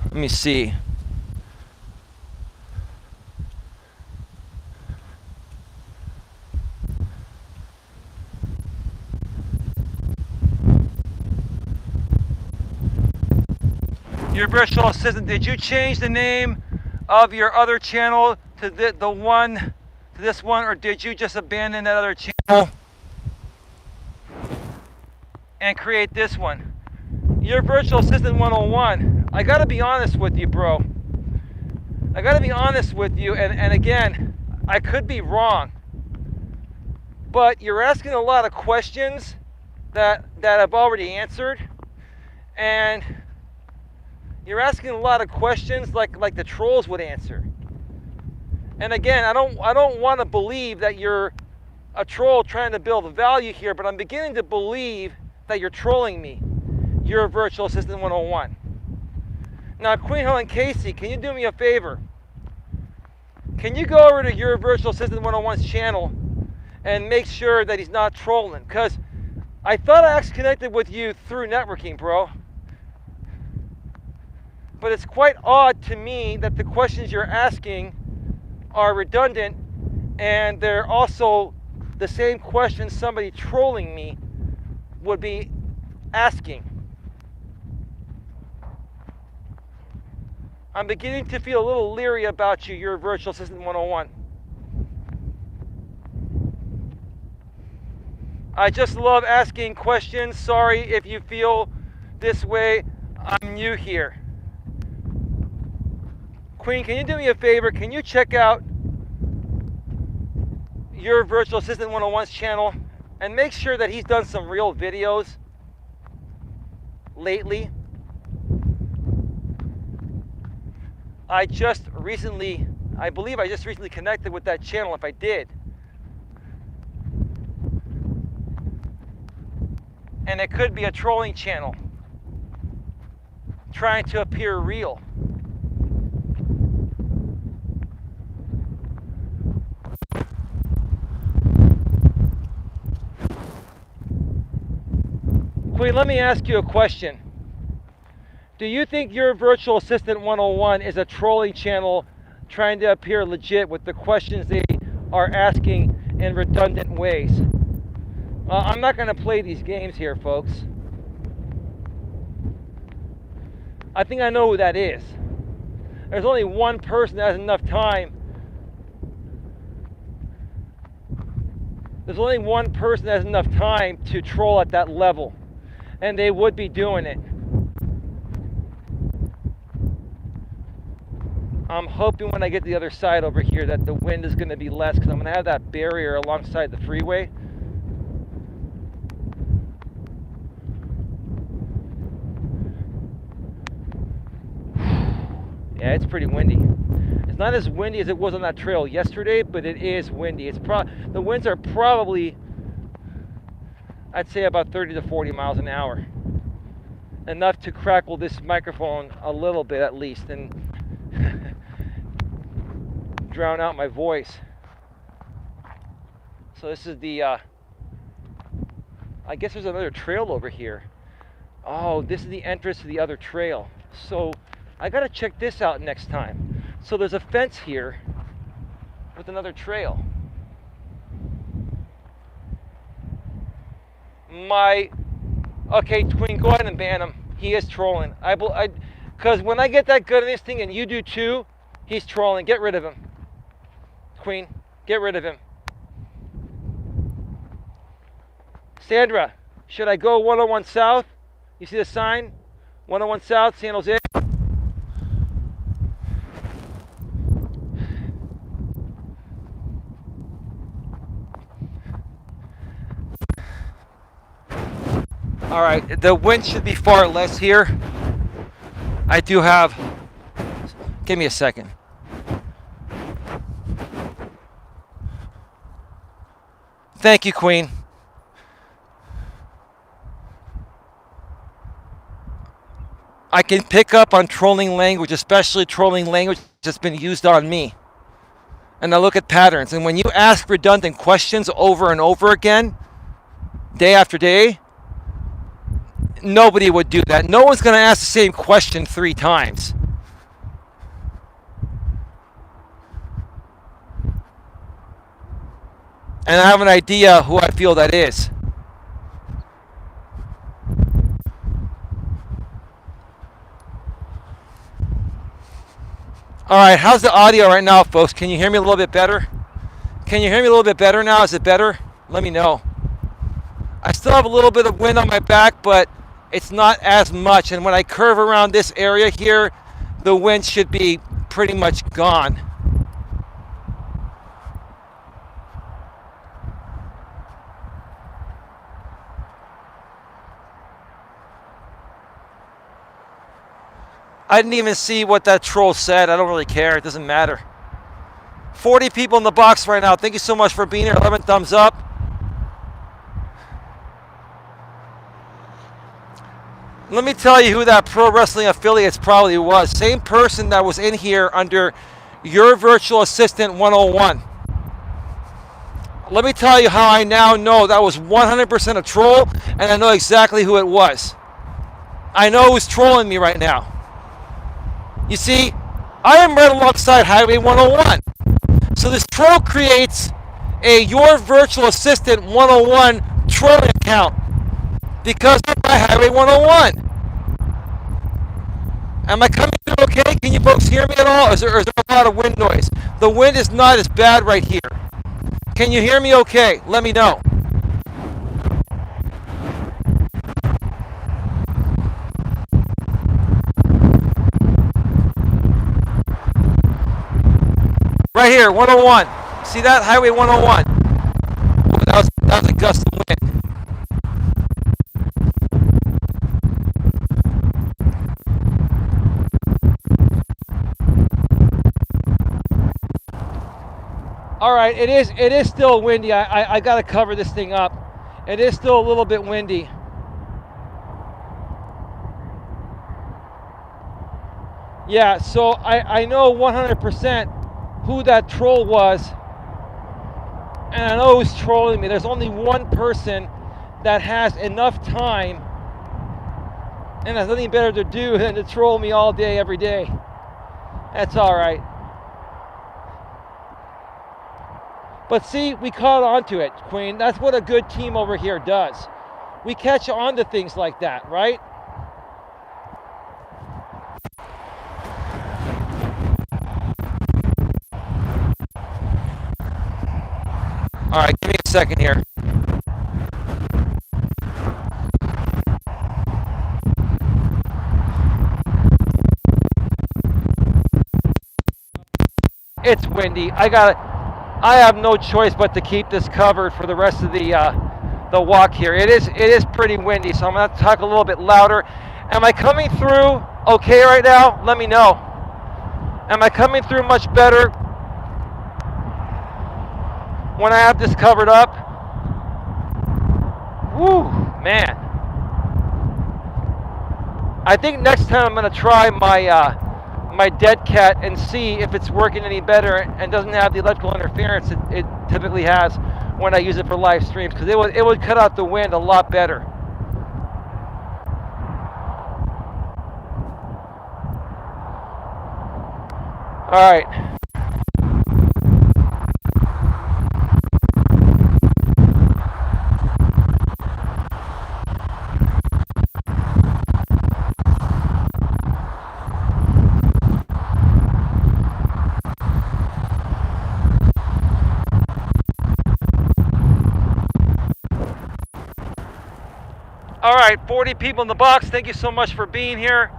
Let me see. Your virtual assistant, did you change the name of your other channel to this one, or did you just abandon that other channel and create this one? Your virtual assistant 101. I gotta be honest with you, bro. I got to be honest with you, and again, I could be wrong, but you're asking a lot of questions that I've already answered, and you're asking a lot of questions like the trolls would answer. And again, I don't want to believe that you're a troll trying to build value here, but I'm beginning to believe that you're trolling me. You're a virtual assistant 101. Now, Queen Helen Casey, can you do me a favor? Can you go over to your virtual assistant 101's channel and make sure that he's not trolling? Because I thought I actually connected with you through networking, bro. But it's quite odd to me that the questions you're asking are redundant, and they're also the same questions somebody trolling me would be asking. I'm beginning to feel a little leery about you, your virtual assistant 101. I just love asking questions. Sorry if you feel this way. I'm new here. Queen, can you do me a favor? Can you check out your virtual assistant 101's channel and make sure that he's done some real videos lately? I believe I just recently connected with that channel, if I did. And it could be a trolling channel trying to appear real. Queen, let me ask you a question. Do you think your virtual assistant 101 is a trolling channel trying to appear legit with the questions they are asking in redundant ways? I'm not going to play these games here, folks. I think I know who that is. There's only one person that has enough time. There's only one person that has enough time to troll at that level, and they would be doing it. I'm hoping when I get to the other side over here that the wind is going to be less, because I'm going to have that barrier alongside the freeway. Yeah, it's pretty windy. It's not as windy as it was on that trail yesterday, but it is windy. The winds are probably, I'd say, about 30 to 40 miles an hour. Enough to crackle this microphone a little bit at least, and drown out my voice. So this is the, I guess there's another trail over here. Oh, this is the entrance to the other trail. So I gotta check this out next time. So there's a fence here with another trail. Okay, Queen, go ahead and ban him. He is trolling. Because when I get that good at this thing and you do too, he's trolling. Get rid of him. Queen, get rid of him. Sandra, should I go 101 South? You see the sign? 101 South, San Jose. All right, the wind should be far less here. I do have, give me a second. Thank you, Queen. I can pick up on trolling language, especially trolling language that's been used on me. And I look at patterns. And when you ask redundant questions over and over again, day after day, nobody would do that. No one's going to ask the same question 3 times. And I have an idea who I feel that is. All right, how's the audio right now, folks? Can you hear me a little bit better? Can you hear me a little bit better now? Is it better? Let me know. I still have a little bit of wind on my back, but it's not as much. And when I curve around this area here, the wind should be pretty much gone. I didn't even see what that troll said. I don't really care. It doesn't matter. 40 people in the box right now. Thank you so much for being here. 11 thumbs up. Let me tell you who that pro wrestling affiliates probably was. Same person that was in here under your virtual assistant 101. Let me tell you how I now know that was 100% a troll, and I know exactly who it was. I know who's trolling me right now. You see, I am right alongside Highway 101. So this troll creates a your virtual assistant 101 trolling account because of my Highway 101. Am I coming through okay? Can you folks hear me at all? Or is there a lot of wind noise? The wind is not as bad right here. Can you hear me okay? Let me know. Right here, 101. See that? Highway 101. Oh, that was a gust of wind. All right, it is still windy. I got to cover this thing up. It is still a little bit windy. Yeah, so I know 100% who that troll was, and I know who's trolling me. There's only one person that has enough time and has nothing better to do than to troll me all day, every day. That's all right. But see, we caught on to it, Queen. That's what a good team over here does. We catch on to things like that, right? All right, give me a second here. It's windy. I have no choice but to keep this covered for the rest of the walk here. It is pretty windy, so I'm gonna have to talk a little bit louder. Am I coming through okay right now? Let me know. Am I coming through much better when I have this covered up? Woo, man. I think next time I'm gonna try my dead cat and see if it's working any better and doesn't have the electrical interference it typically has when I use it for live streams, because it would cut out the wind a lot better. All right. All right, 40 people in the box. Thank you so much for being here.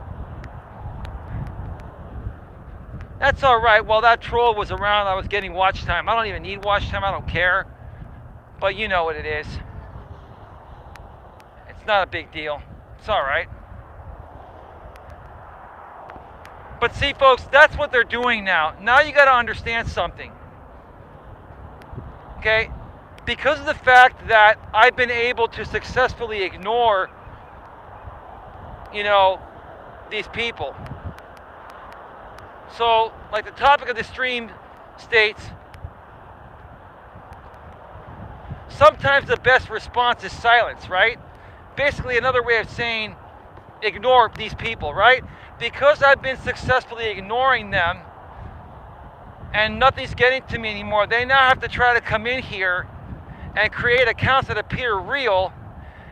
That's all right. While that troll was around, I was getting watch time. I don't even need watch time. I don't care. But you know what it is. It's not a big deal. It's all right. But see, folks, that's what they're doing now. Now you got to understand something. Okay? Because of the fact that I've been able to successfully ignore, these people. So, like the topic of the stream states, sometimes the best response is silence, right? Basically, another way of saying ignore these people, right? Because I've been successfully ignoring them and nothing's getting to me anymore, they now have to try to come in here and create accounts that appear real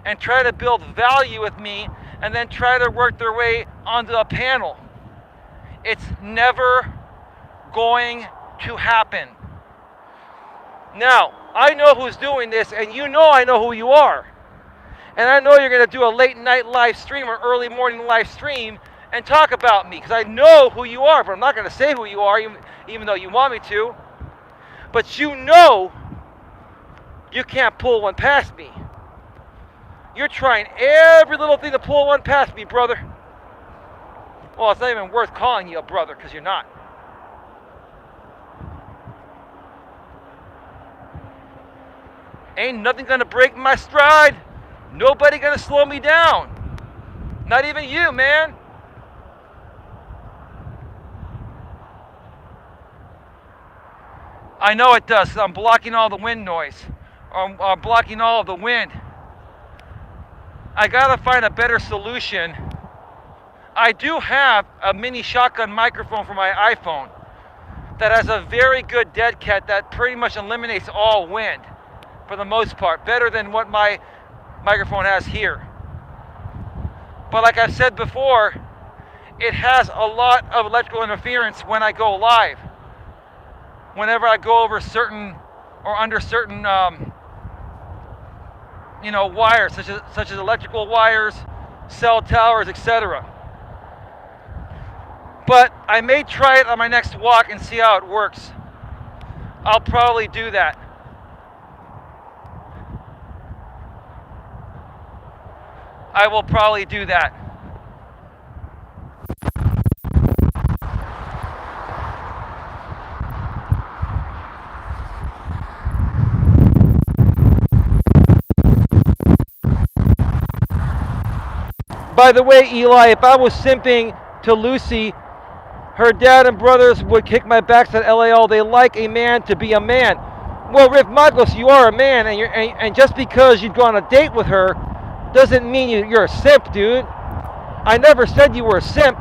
and try to build value with me and then try to work their way onto a panel. It's never going to happen. Now, I know who's doing this, and I know who you are. And I know you're going to do a late night live stream or early morning live stream and talk about me, because I know who you are, but I'm not going to say who you are, even though you want me to. But you know you can't pull one past me. You're trying every little thing to pull one past me, brother. Well, it's not even worth calling you a brother, because you're not. Ain't nothing gonna break my stride. Nobody gonna slow me down. Not even you, man. I know it does, because I'm blocking all the wind noise. I'm blocking all of the wind. I gotta find a better solution. I do have a mini shotgun microphone for my iPhone that has a very good dead cat that pretty much eliminates all wind for the most part, better than what my microphone has here. But like I've said before, it has a lot of electrical interference when I go live. Whenever I go over certain or under certain wires, such as electrical wires, cell towers, etc. But I may try it on my next walk and see how it works. I'll probably do that. I will probably do that. By the way, Eli, if I was simping to Lucy, her dad and brothers would kick my backside LAL. They like a man to be a man. Well, Riff Magos, you are a man, and just because you'd go on a date with her doesn't mean you're a simp, dude. I never said you were a simp,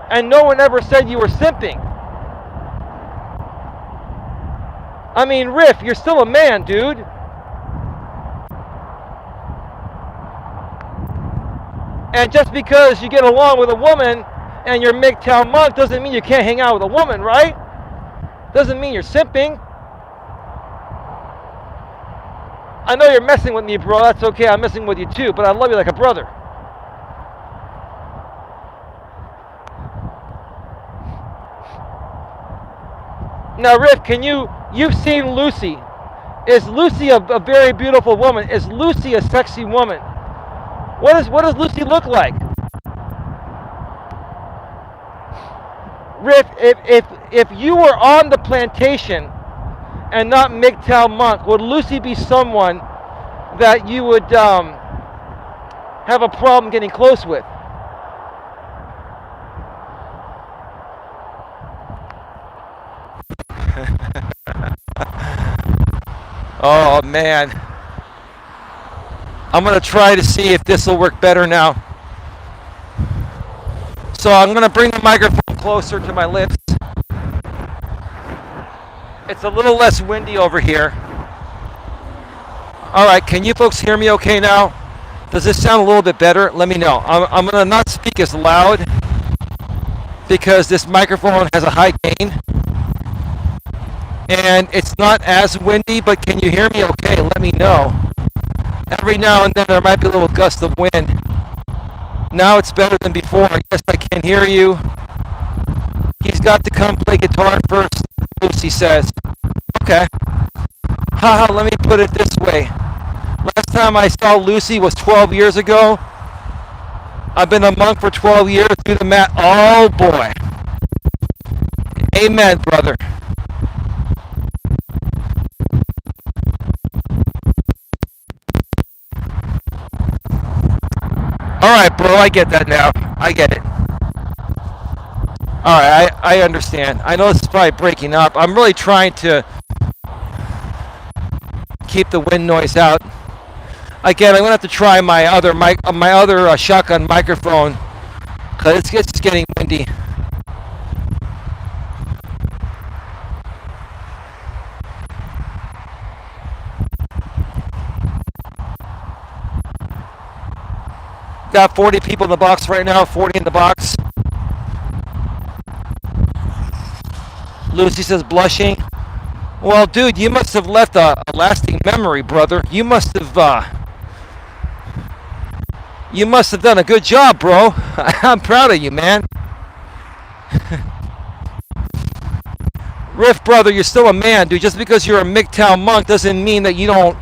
and no one ever said you were simping. I mean, Riff, you're still a man, dude. And just because you get along with a woman and you're MGTOW monk doesn't mean you can't hang out with a woman, right? Doesn't mean you're simping. I know you're messing with me, bro. That's okay. I'm messing with you too, but I love you like a brother. Now, Riff, you've seen Lucy. Is Lucy a very beautiful woman? Is Lucy a sexy woman? What does Lucy look like? Riff, if you were on the plantation and not MGTOW monk, would Lucy be someone that you would have a problem getting close with? Oh man, I'm gonna try to see if this will work better now. So I'm gonna bring the microphone closer to my lips. It's a little less windy over here. All right, can you folks hear me okay now? Does this sound a little bit better? Let me know. I'm gonna not speak as loud because this microphone has a high gain. And it's not as windy, but can you hear me okay? Let me know. Every now and then there might be a little gust of wind. Now it's better than before. I guess I can't hear you. He's got to come play guitar first, Lucy says. Okay. Haha, let me put it this way. Last time I saw Lucy was 12 years ago. I've been a monk for 12 years. Do the math. Oh boy. Amen, brother. Alright, bro, I get that now. I get it. Alright, I understand. I know this is probably breaking up. I'm really trying to keep the wind noise out. Again, I'm going to have to try my other shotgun microphone because it's getting windy. Got 40 people in the box right now, 40 in the box. Lucy says blushing. Well, dude, you must have left a lasting memory, brother. You must have You must have done a good job, bro. I'm proud of you, man. Riff, brother, you're still a man, dude. Just because you're a MGTOW monk doesn't mean that you don't,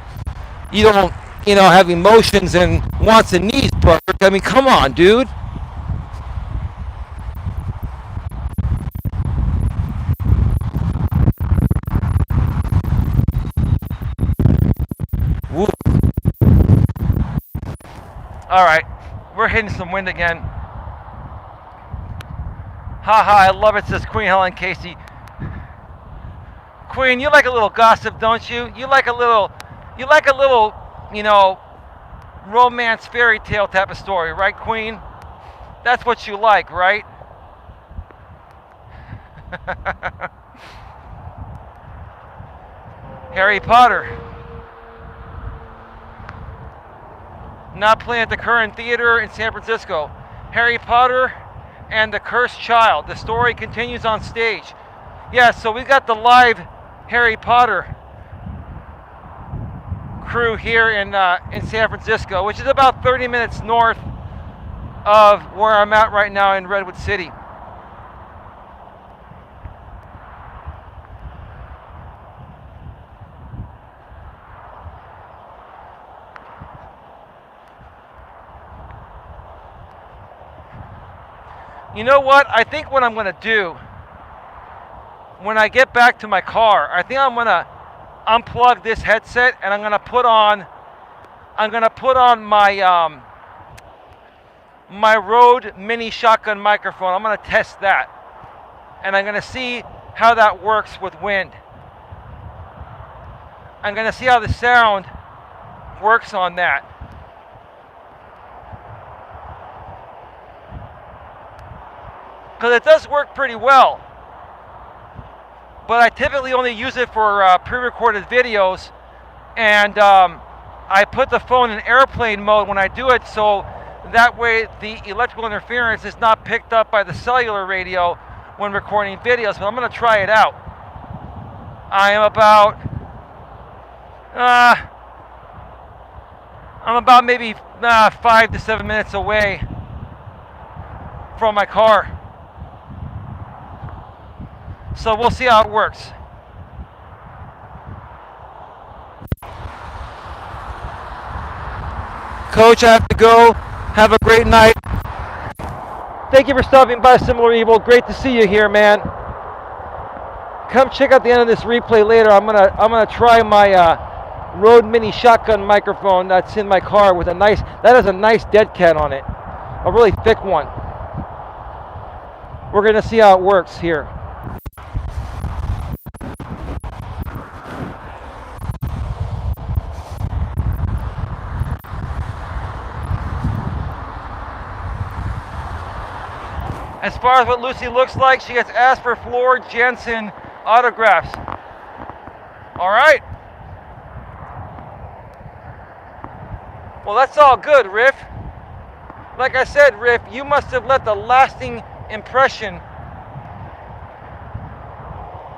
have emotions and wants and needs, brother. I mean, come on, dude. Woo. All right, we're hitting some wind again. Haha, I love it, says Queen Helen Casey. Queen, you like a little gossip, don't you? You like a little, romance fairy tale type of story, right, Queen? That's what you like, right? Harry Potter. Not playing at the Current Theater in San Francisco. Harry Potter and the Cursed Child. The story continues on stage. Yeah, so we got the live Harry Potter crew here in San Francisco, which is about 30 minutes north of where I'm at right now in Redwood City. You know what? I think what I'm going to do when I get back to my car, I think I'm going to unplug this headset and I'm going to put on my my Rode Mini shotgun microphone. I'm going to test that. And I'm going to see how that works with wind. I'm going to see how the sound works on that. Because it does work pretty well, but I typically only use it for pre-recorded videos, and I put the phone in airplane mode when I do it, so that way the electrical interference is not picked up by the cellular radio when recording videos. But I'm going to try it out. I am about maybe 5 to 7 minutes away from my car. So we'll see how it works. Coach, I have to go. Have a great night. Thank you for stopping by, Similar Evil. Great to see you here, man. Come check out the end of this replay later. I'm gonna try my Rode Mini shotgun microphone that's in my car with that has a nice dead cat on it, a really thick one. We're gonna see how it works here. As far as what Lucy looks like, she gets asked for Floor Jansen autographs. All right. Well, that's all good, Riff. Like I said, Riff, you must have left a lasting impression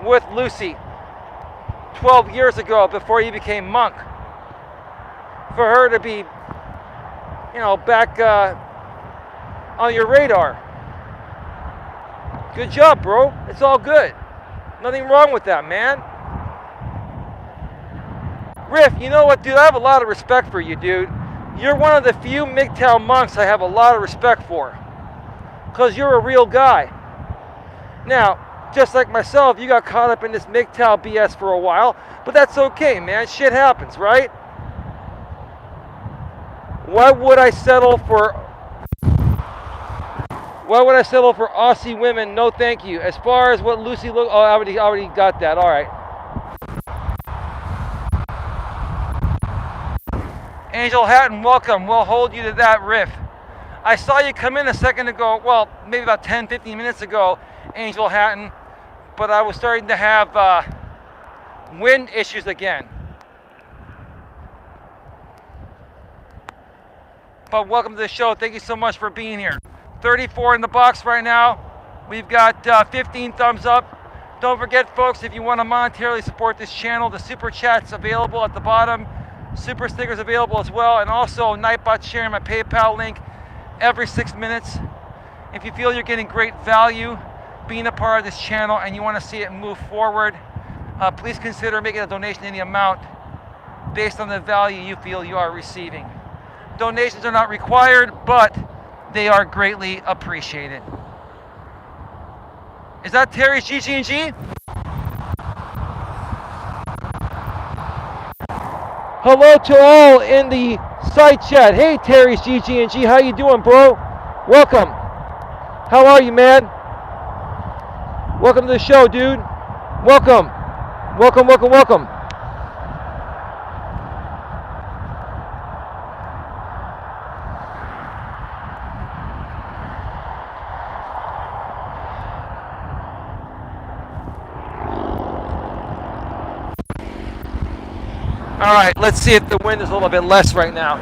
with Lucy 12 years ago before you became monk. For her to be, back on your radar. Good job, bro. It's all good. Nothing wrong with that, man. Riff, you know what, dude? I have a lot of respect for you, dude. You're one of the few MGTOW monks I have a lot of respect for. Because you're a real guy. Now, just like myself, you got caught up in this MGTOW BS for a while. But that's okay, man. Shit happens, right? Why would I settle for Aussie women? No, thank you. As far as what Lucy look, I already got that. All right. Angel Hatton, welcome. We'll hold you to that, Riff. I saw you come in a second ago. Well, maybe about 10, 15 minutes ago, Angel Hatton. But I was starting to have wind issues again. But welcome to the show. Thank you so much for being here. 34 in the box right now. We've got 15 thumbs up. Don't forget, folks, if you want to monetarily support this channel, the super chat's available at the bottom. Super stickers available as well, and also Nightbot sharing my PayPal link every 6 minutes. If you feel you're getting great value being a part of this channel and you want to see it move forward, please consider making a donation in any amount based on the value you feel you are receiving. Donations are not required, but they are greatly appreciated. Is that Terry's GG&G? Hello to all in the side chat. Hey, Terry's GG&G, how you doing, bro? Welcome. How are you, man? Welcome to the show, dude. Welcome. Welcome, welcome, welcome. All right, let's see if the wind is a little bit less right now.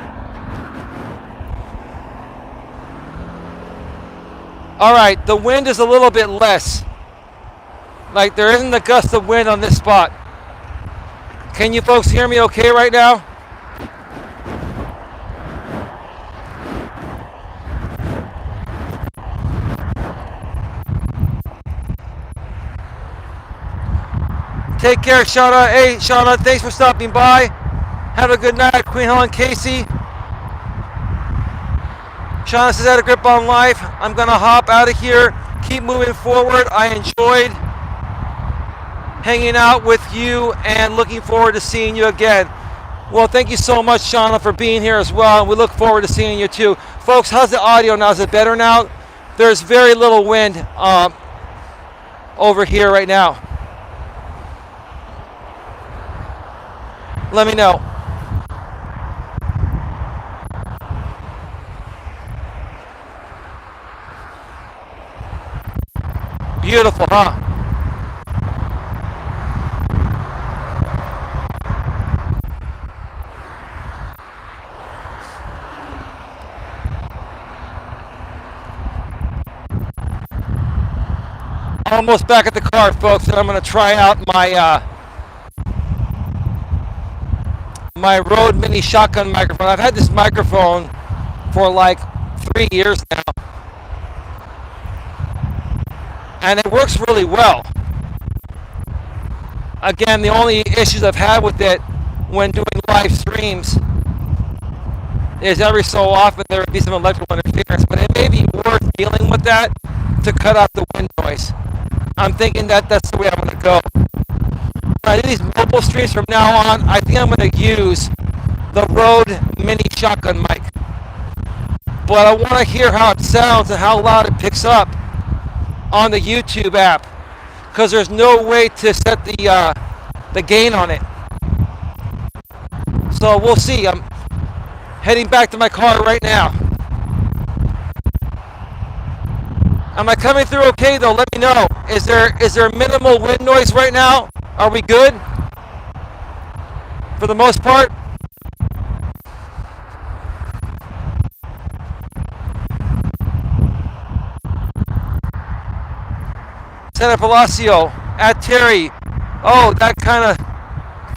All right, the wind is a little bit less. Like there isn't a gust of wind on this spot. Can you folks hear me okay right now? Take care, Shauna. Hey, Shauna, thanks for stopping by. Have a good night, Queen Helen Casey. Shauna says, had a grip on life. I'm going to hop out of here. Keep moving forward. I enjoyed hanging out with you and looking forward to seeing you again. Well, thank you so much, Shauna, for being here as well. And we look forward to seeing you too. Folks, how's the audio now? Is it better now? There's very little wind over here right now. Let me know. Beautiful, huh? Almost back at the car, folks, and I'm going to try out my Rode Mini shotgun microphone. I've had this microphone for like 3 years now, and it works really well. Again, the only issues I've had with it when doing live streams is every so often there would be some electrical interference, but it may be worth dealing with that to cut out the wind noise. I'm thinking that that's the way I'm going to go. When I do these mobile streams from now on, I think I'm going to use the Rode Mini shotgun mic. But I want to hear how it sounds and how loud it picks up on the YouTube app, because there's no way to set the gain on it. So we'll see. I'm heading back to my car right now. Am I coming through okay though? Let me know. Is there minimal wind noise right now? Are we good? For the most part? Santa Palacio, at Terry. Oh, that kind of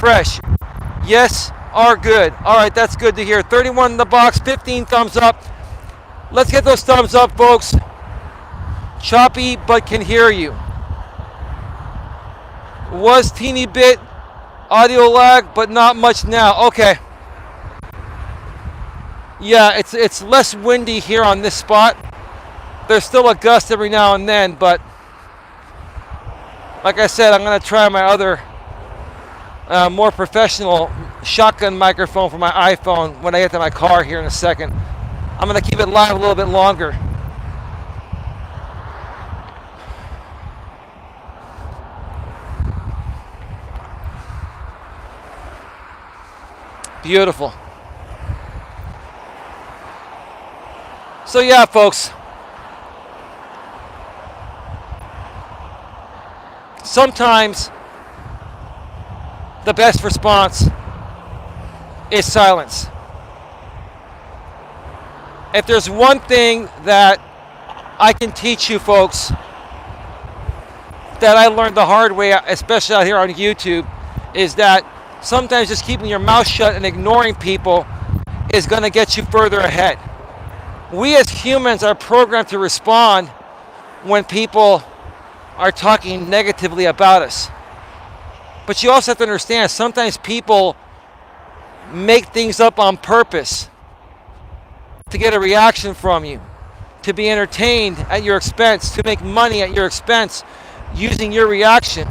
fresh. Yes, are good. All right, that's good to hear. 31 in the box, 15 thumbs up. Let's get those thumbs up, folks. Choppy, but can hear you. Was teeny bit audio lag, but not much now. Okay. Yeah, it's less windy here on this spot. There's still a gust every now and then, but like I said, I'm going to try my other more professional shotgun microphone for my iPhone when I get to my car here in a second. I'm going to keep it live a little bit longer. Beautiful. So yeah, folks. Sometimes the best response is silence. If there's one thing that I can teach you folks that I learned the hard way, especially out here on YouTube, is that Sometimes just keeping your mouth shut and ignoring people is going to get you further ahead. We as humans are programmed to respond when people are talking negatively about us. But you also have to understand, sometimes people make things up on purpose to get a reaction from you, to be entertained at your expense, to make money at your expense using your reaction.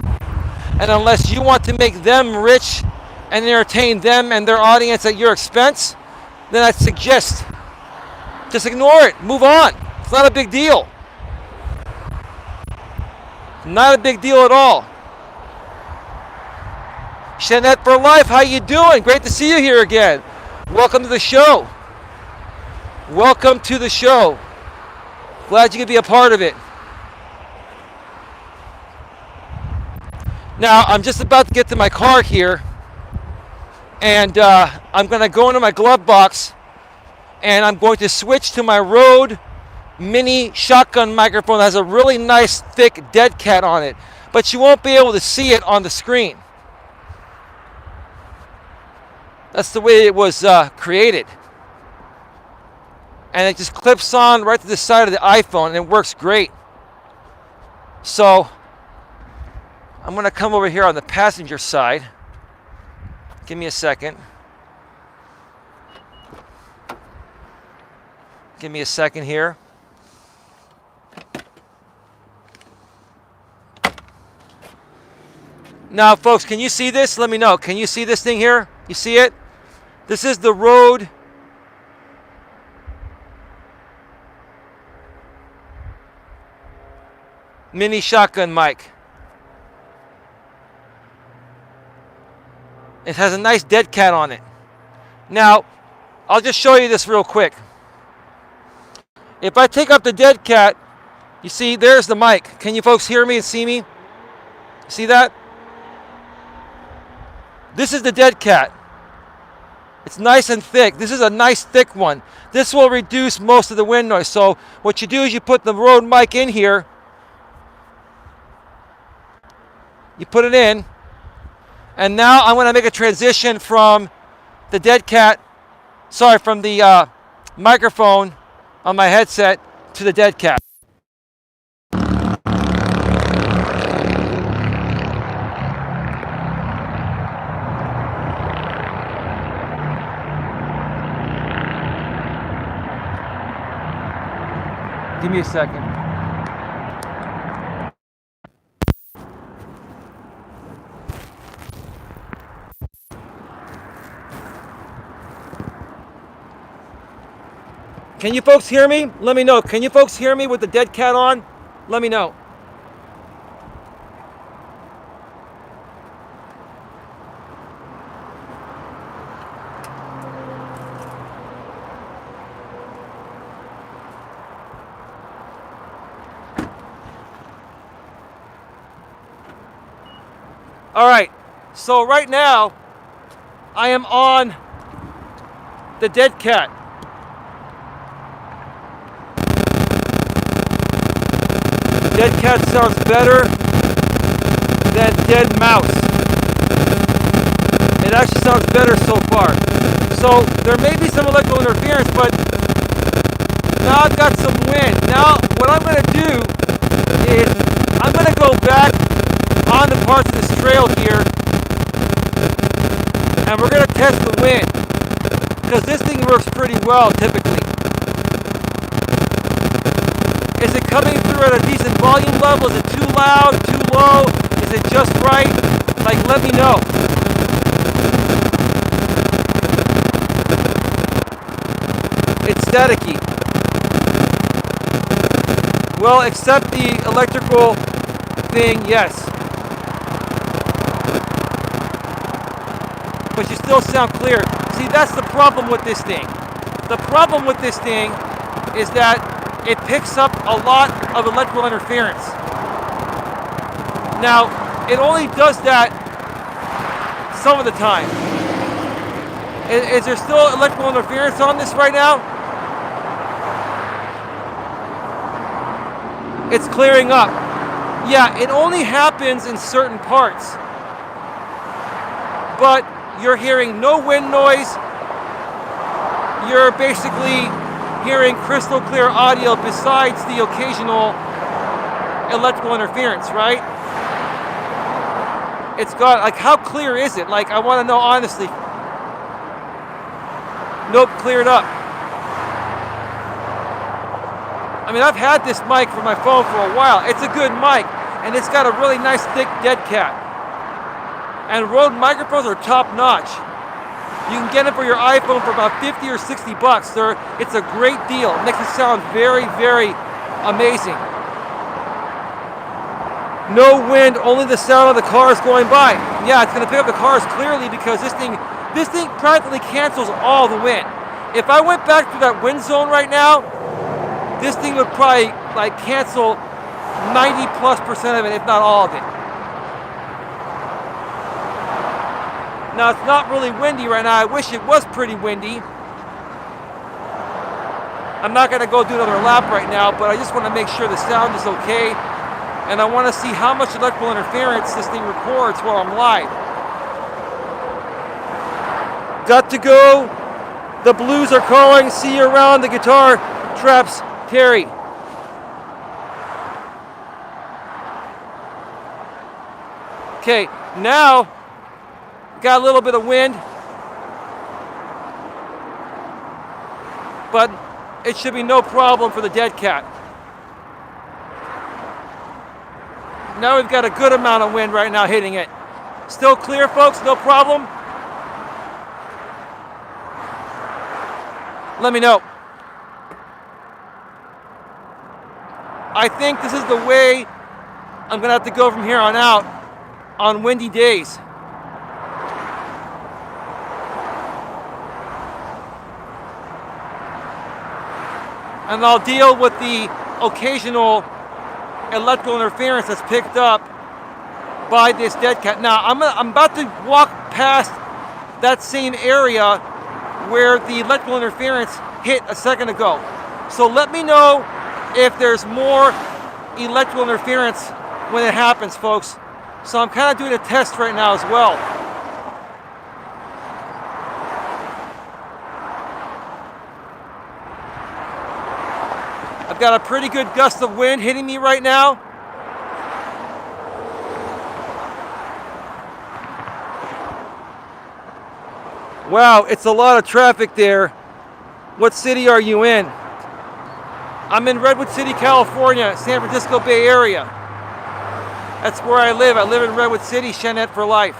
And unless you want to make them rich and entertain them and their audience at your expense, then I suggest just ignore it, move on. It's not a big deal. Not a big deal at all. Shanette for life, how you doing? Great to see you here again. Welcome to the show. Welcome to the show. Glad you could be a part of it. Now, I'm just about to get to my car here, and I'm going to go into my glove box, and I'm going to switch to my Rode mini shotgun microphone that has a really nice thick dead cat on it, but you won't be able to see it on the screen. That's the way it was created. And it just clips on right to the side of the iPhone, and it works great. So I'm going to come over here on the passenger side. Give me a second. Give me a second here. Now, folks, can you see this? Let me know. Can you see this thing here? You see it? This is the Rode mini shotgun mic. It has a nice dead cat on it. Now, I'll just show you this real quick. If I take up the dead cat, you see, there's the mic. Can you folks hear me and see me? See that? This is the dead cat. It's nice and thick. This is a nice thick one. This will reduce most of the wind noise. So what you do is you put the Rode mic in here. You put it in. And now I'm going to make a transition from the dead cat, from the microphone on my headset to the dead cat. Give me a second. Can you folks hear me? Let me know. Can you folks hear me with the dead cat on? Let me know. All right, so right now I am on the dead cat. Dead cat sounds better than dead mouse. It actually sounds better so far. So there may be some electrical interference, but now I've got some wind. Now what I'm going to do is I'm going to go back on the parts of this trail here, and we're going to test the wind, because this thing works pretty well typically. Is it coming through at a decent volume level? Is it too loud, too low? Is it just right? Like, let me know. It's staticky. Well, except the electrical thing, yes. But you still sound clear. See, that's the problem with this thing. The problem with this thing is that it picks up a lot of electrical interference. Now, it only does that some of the time. Is there still electrical interference on this right now? It's clearing up. Yeah, it only happens in certain parts. But you're hearing no wind noise. You're basically hearing crystal clear audio besides the occasional electrical interference, right? It's got, like, how clear is it? Like, I want to know honestly. Nope, cleared up. I mean, I've had this mic for my phone for a while. It's a good mic, and it's got a really nice thick dead cat. And Rode microphones are top notch. You can get them for your iPhone for about 50 or 60 bucks. It's a great deal. It makes it sound very, very amazing. No wind, only the sound of the cars going by. Yeah, it's going to pick up the cars clearly because this thing practically cancels all the wind. If I went back to that wind zone right now, this thing would probably like cancel 90+% of it, if not all of it. Now, it's not really windy right now. I wish it was pretty windy. I'm not going to go do another lap right now, but I just want to make sure the sound is okay. And I want to see how much electrical interference this thing records while I'm live. Got to go. The Blues are calling. See you around the guitar traps, Terry. Okay, now got a little bit of wind, but it should be no problem for the dead cat. Now we've got a good amount of wind right now hitting it. Still clear, folks, no problem. Let me know. I think this is the way I'm gonna have to go from here on out on windy days. And I'll deal with the occasional electrical interference that's picked up by this dead cat. Now, I'm about to walk past that same area where the electrical interference hit a second ago. So let me know if there's more electrical interference when it happens, folks. So I'm kind of doing a test right now as well. I've got a pretty good gust of wind hitting me right now. Wow, it's a lot of traffic there. What city are you in? I'm in Redwood City, California, San Francisco Bay Area. That's where I live. I live in Redwood City, Shanette for life.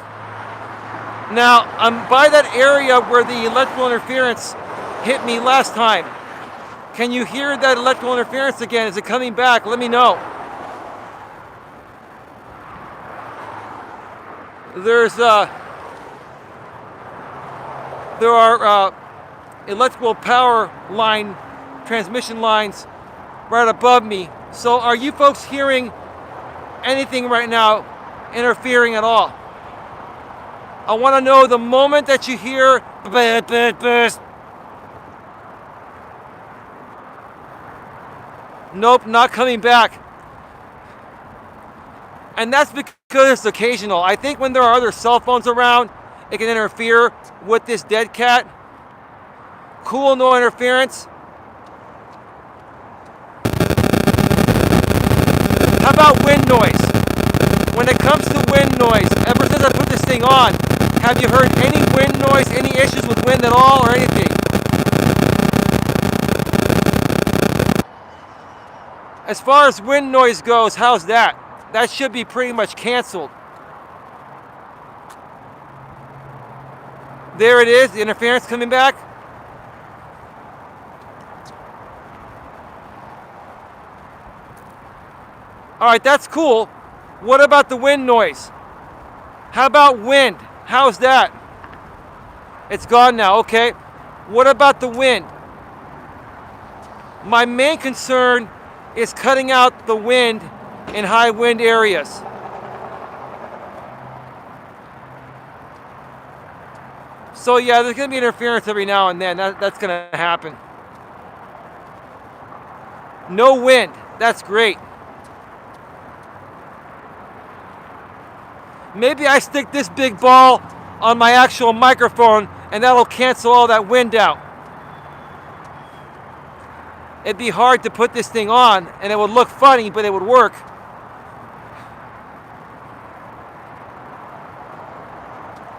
Now, I'm by that area where the electrical interference hit me last time. Can you hear that electrical interference again? Is it coming back? Let me know. There are electrical power line, transmission lines right above me. So are you folks hearing anything right now interfering at all? I want to know the moment that you hear nope, not coming back. And that's because it's occasional. I think when there are other cell phones around, it can interfere with this dead cat. Cool, no interference. How about wind noise? When it comes to wind noise, ever since I put this thing on, have you heard any wind noise, any issues with wind at all or anything? As far as wind noise goes, how's that? That should be pretty much canceled. There it is, the interference coming back. All right, that's cool. What about the wind noise? How about wind? How's that? It's gone now, okay. What about the wind? My main concern is cutting out the wind in high wind areas. So yeah, there's going to be interference every now and then. That's going to happen. No wind. That's great. Maybe I stick this big ball on my actual microphone, and that'll cancel all that wind out. It'd be hard to put this thing on, and it would look funny, but it would work.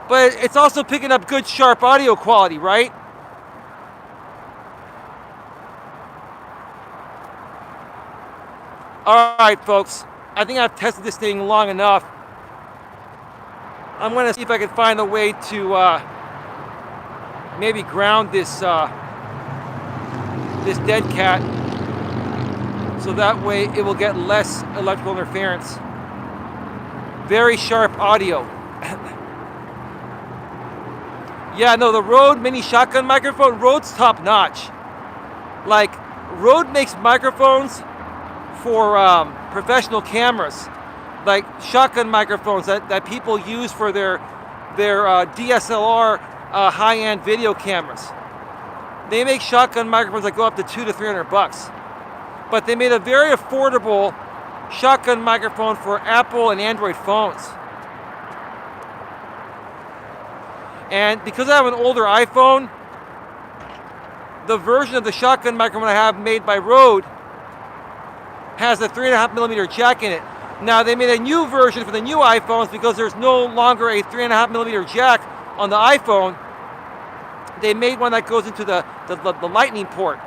But it's also picking up good, sharp audio quality, right? All right, folks. I think I've tested this thing long enough. I'm going to see if I can find a way to maybe ground this this dead cat, so that way it will get less electrical interference. Very sharp audio. Yeah, no, the Rode Mini Shotgun microphone, Rode's top notch. Like, Rode makes microphones for professional cameras, like shotgun microphones that people use for their DSLR high-end video cameras. They make shotgun microphones that go up to $200 to $300, but they made a very affordable shotgun microphone for Apple and Android phones. And because I have an older iPhone, the version of the shotgun microphone I have made by Rode has a 3.5mm jack in it. Now they made a new version for the new iPhones because there's no longer a 3.5mm jack on the iPhone. They made one that goes into the lightning port.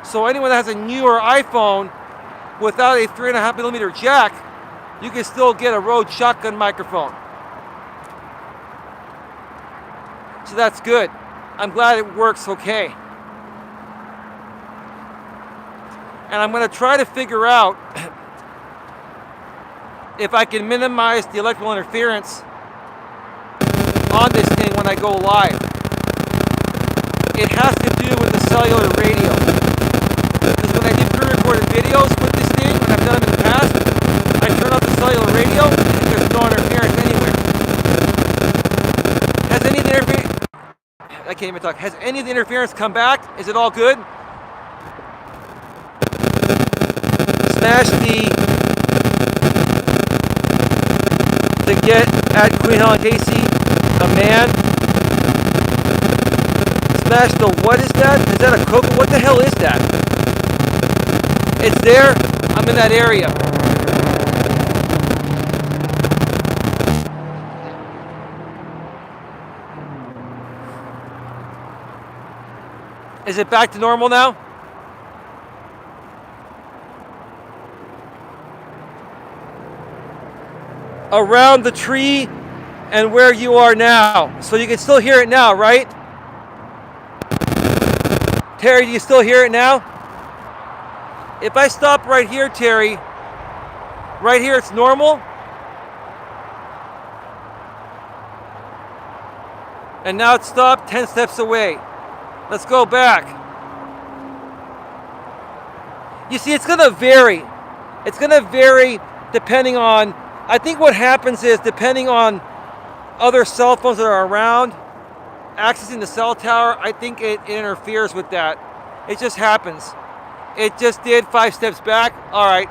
So anyone that has a newer iPhone without a 3.5mm jack, you can still get a Rode shotgun microphone. So that's good. I'm glad it works okay. And I'm going to try to figure out if I can minimize the electrical interference on this thing when I go live. It has to do with the cellular radio. Because when I do pre-recorded videos with this thing, when I've done them in the past, I turn off the cellular radio and there's no interference anywhere. Has any of the interference... I can't even talk. Has any of the interference come back? Is it all good? Smash to get at Queen Helen Casey, a man. Smash the, what is that? Is that a cocoa? What the hell is that? It's there. I'm in that area. Is it back to normal now? Around the tree and where you are now. So you can still hear it now, right? Terry, do you still hear it now? If I stop right here, Terry, right here it's normal. And now it's stopped 10 steps away. Let's go back. You see, it's going to vary. It's going to vary depending on, I think what happens is, depending on other cell phones that are around, accessing the cell tower, I think it interferes with that. It just happens. It just did 5 steps back. All right.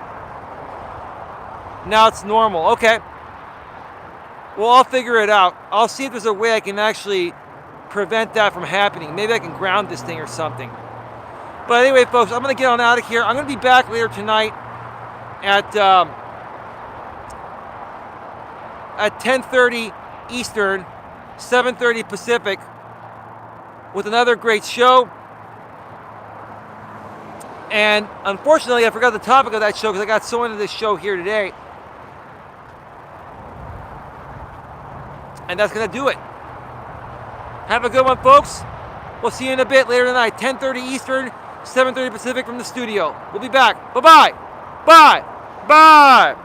Now it's normal. Okay. Well, I'll figure it out. I'll see if there's a way I can actually prevent that from happening. Maybe I can ground this thing or something. But anyway, folks, I'm going to get on out of here. I'm going to be back later tonight at 10:30 Eastern, 7:30 Pacific, with another great show. And unfortunately, I forgot the topic of that show because I got so into this show here today. And that's going to do it. Have a good one, folks. We'll see you in a bit later tonight, 10:30 Eastern, 7:30 Pacific from the studio. We'll be back. Bye-bye. Bye. Bye.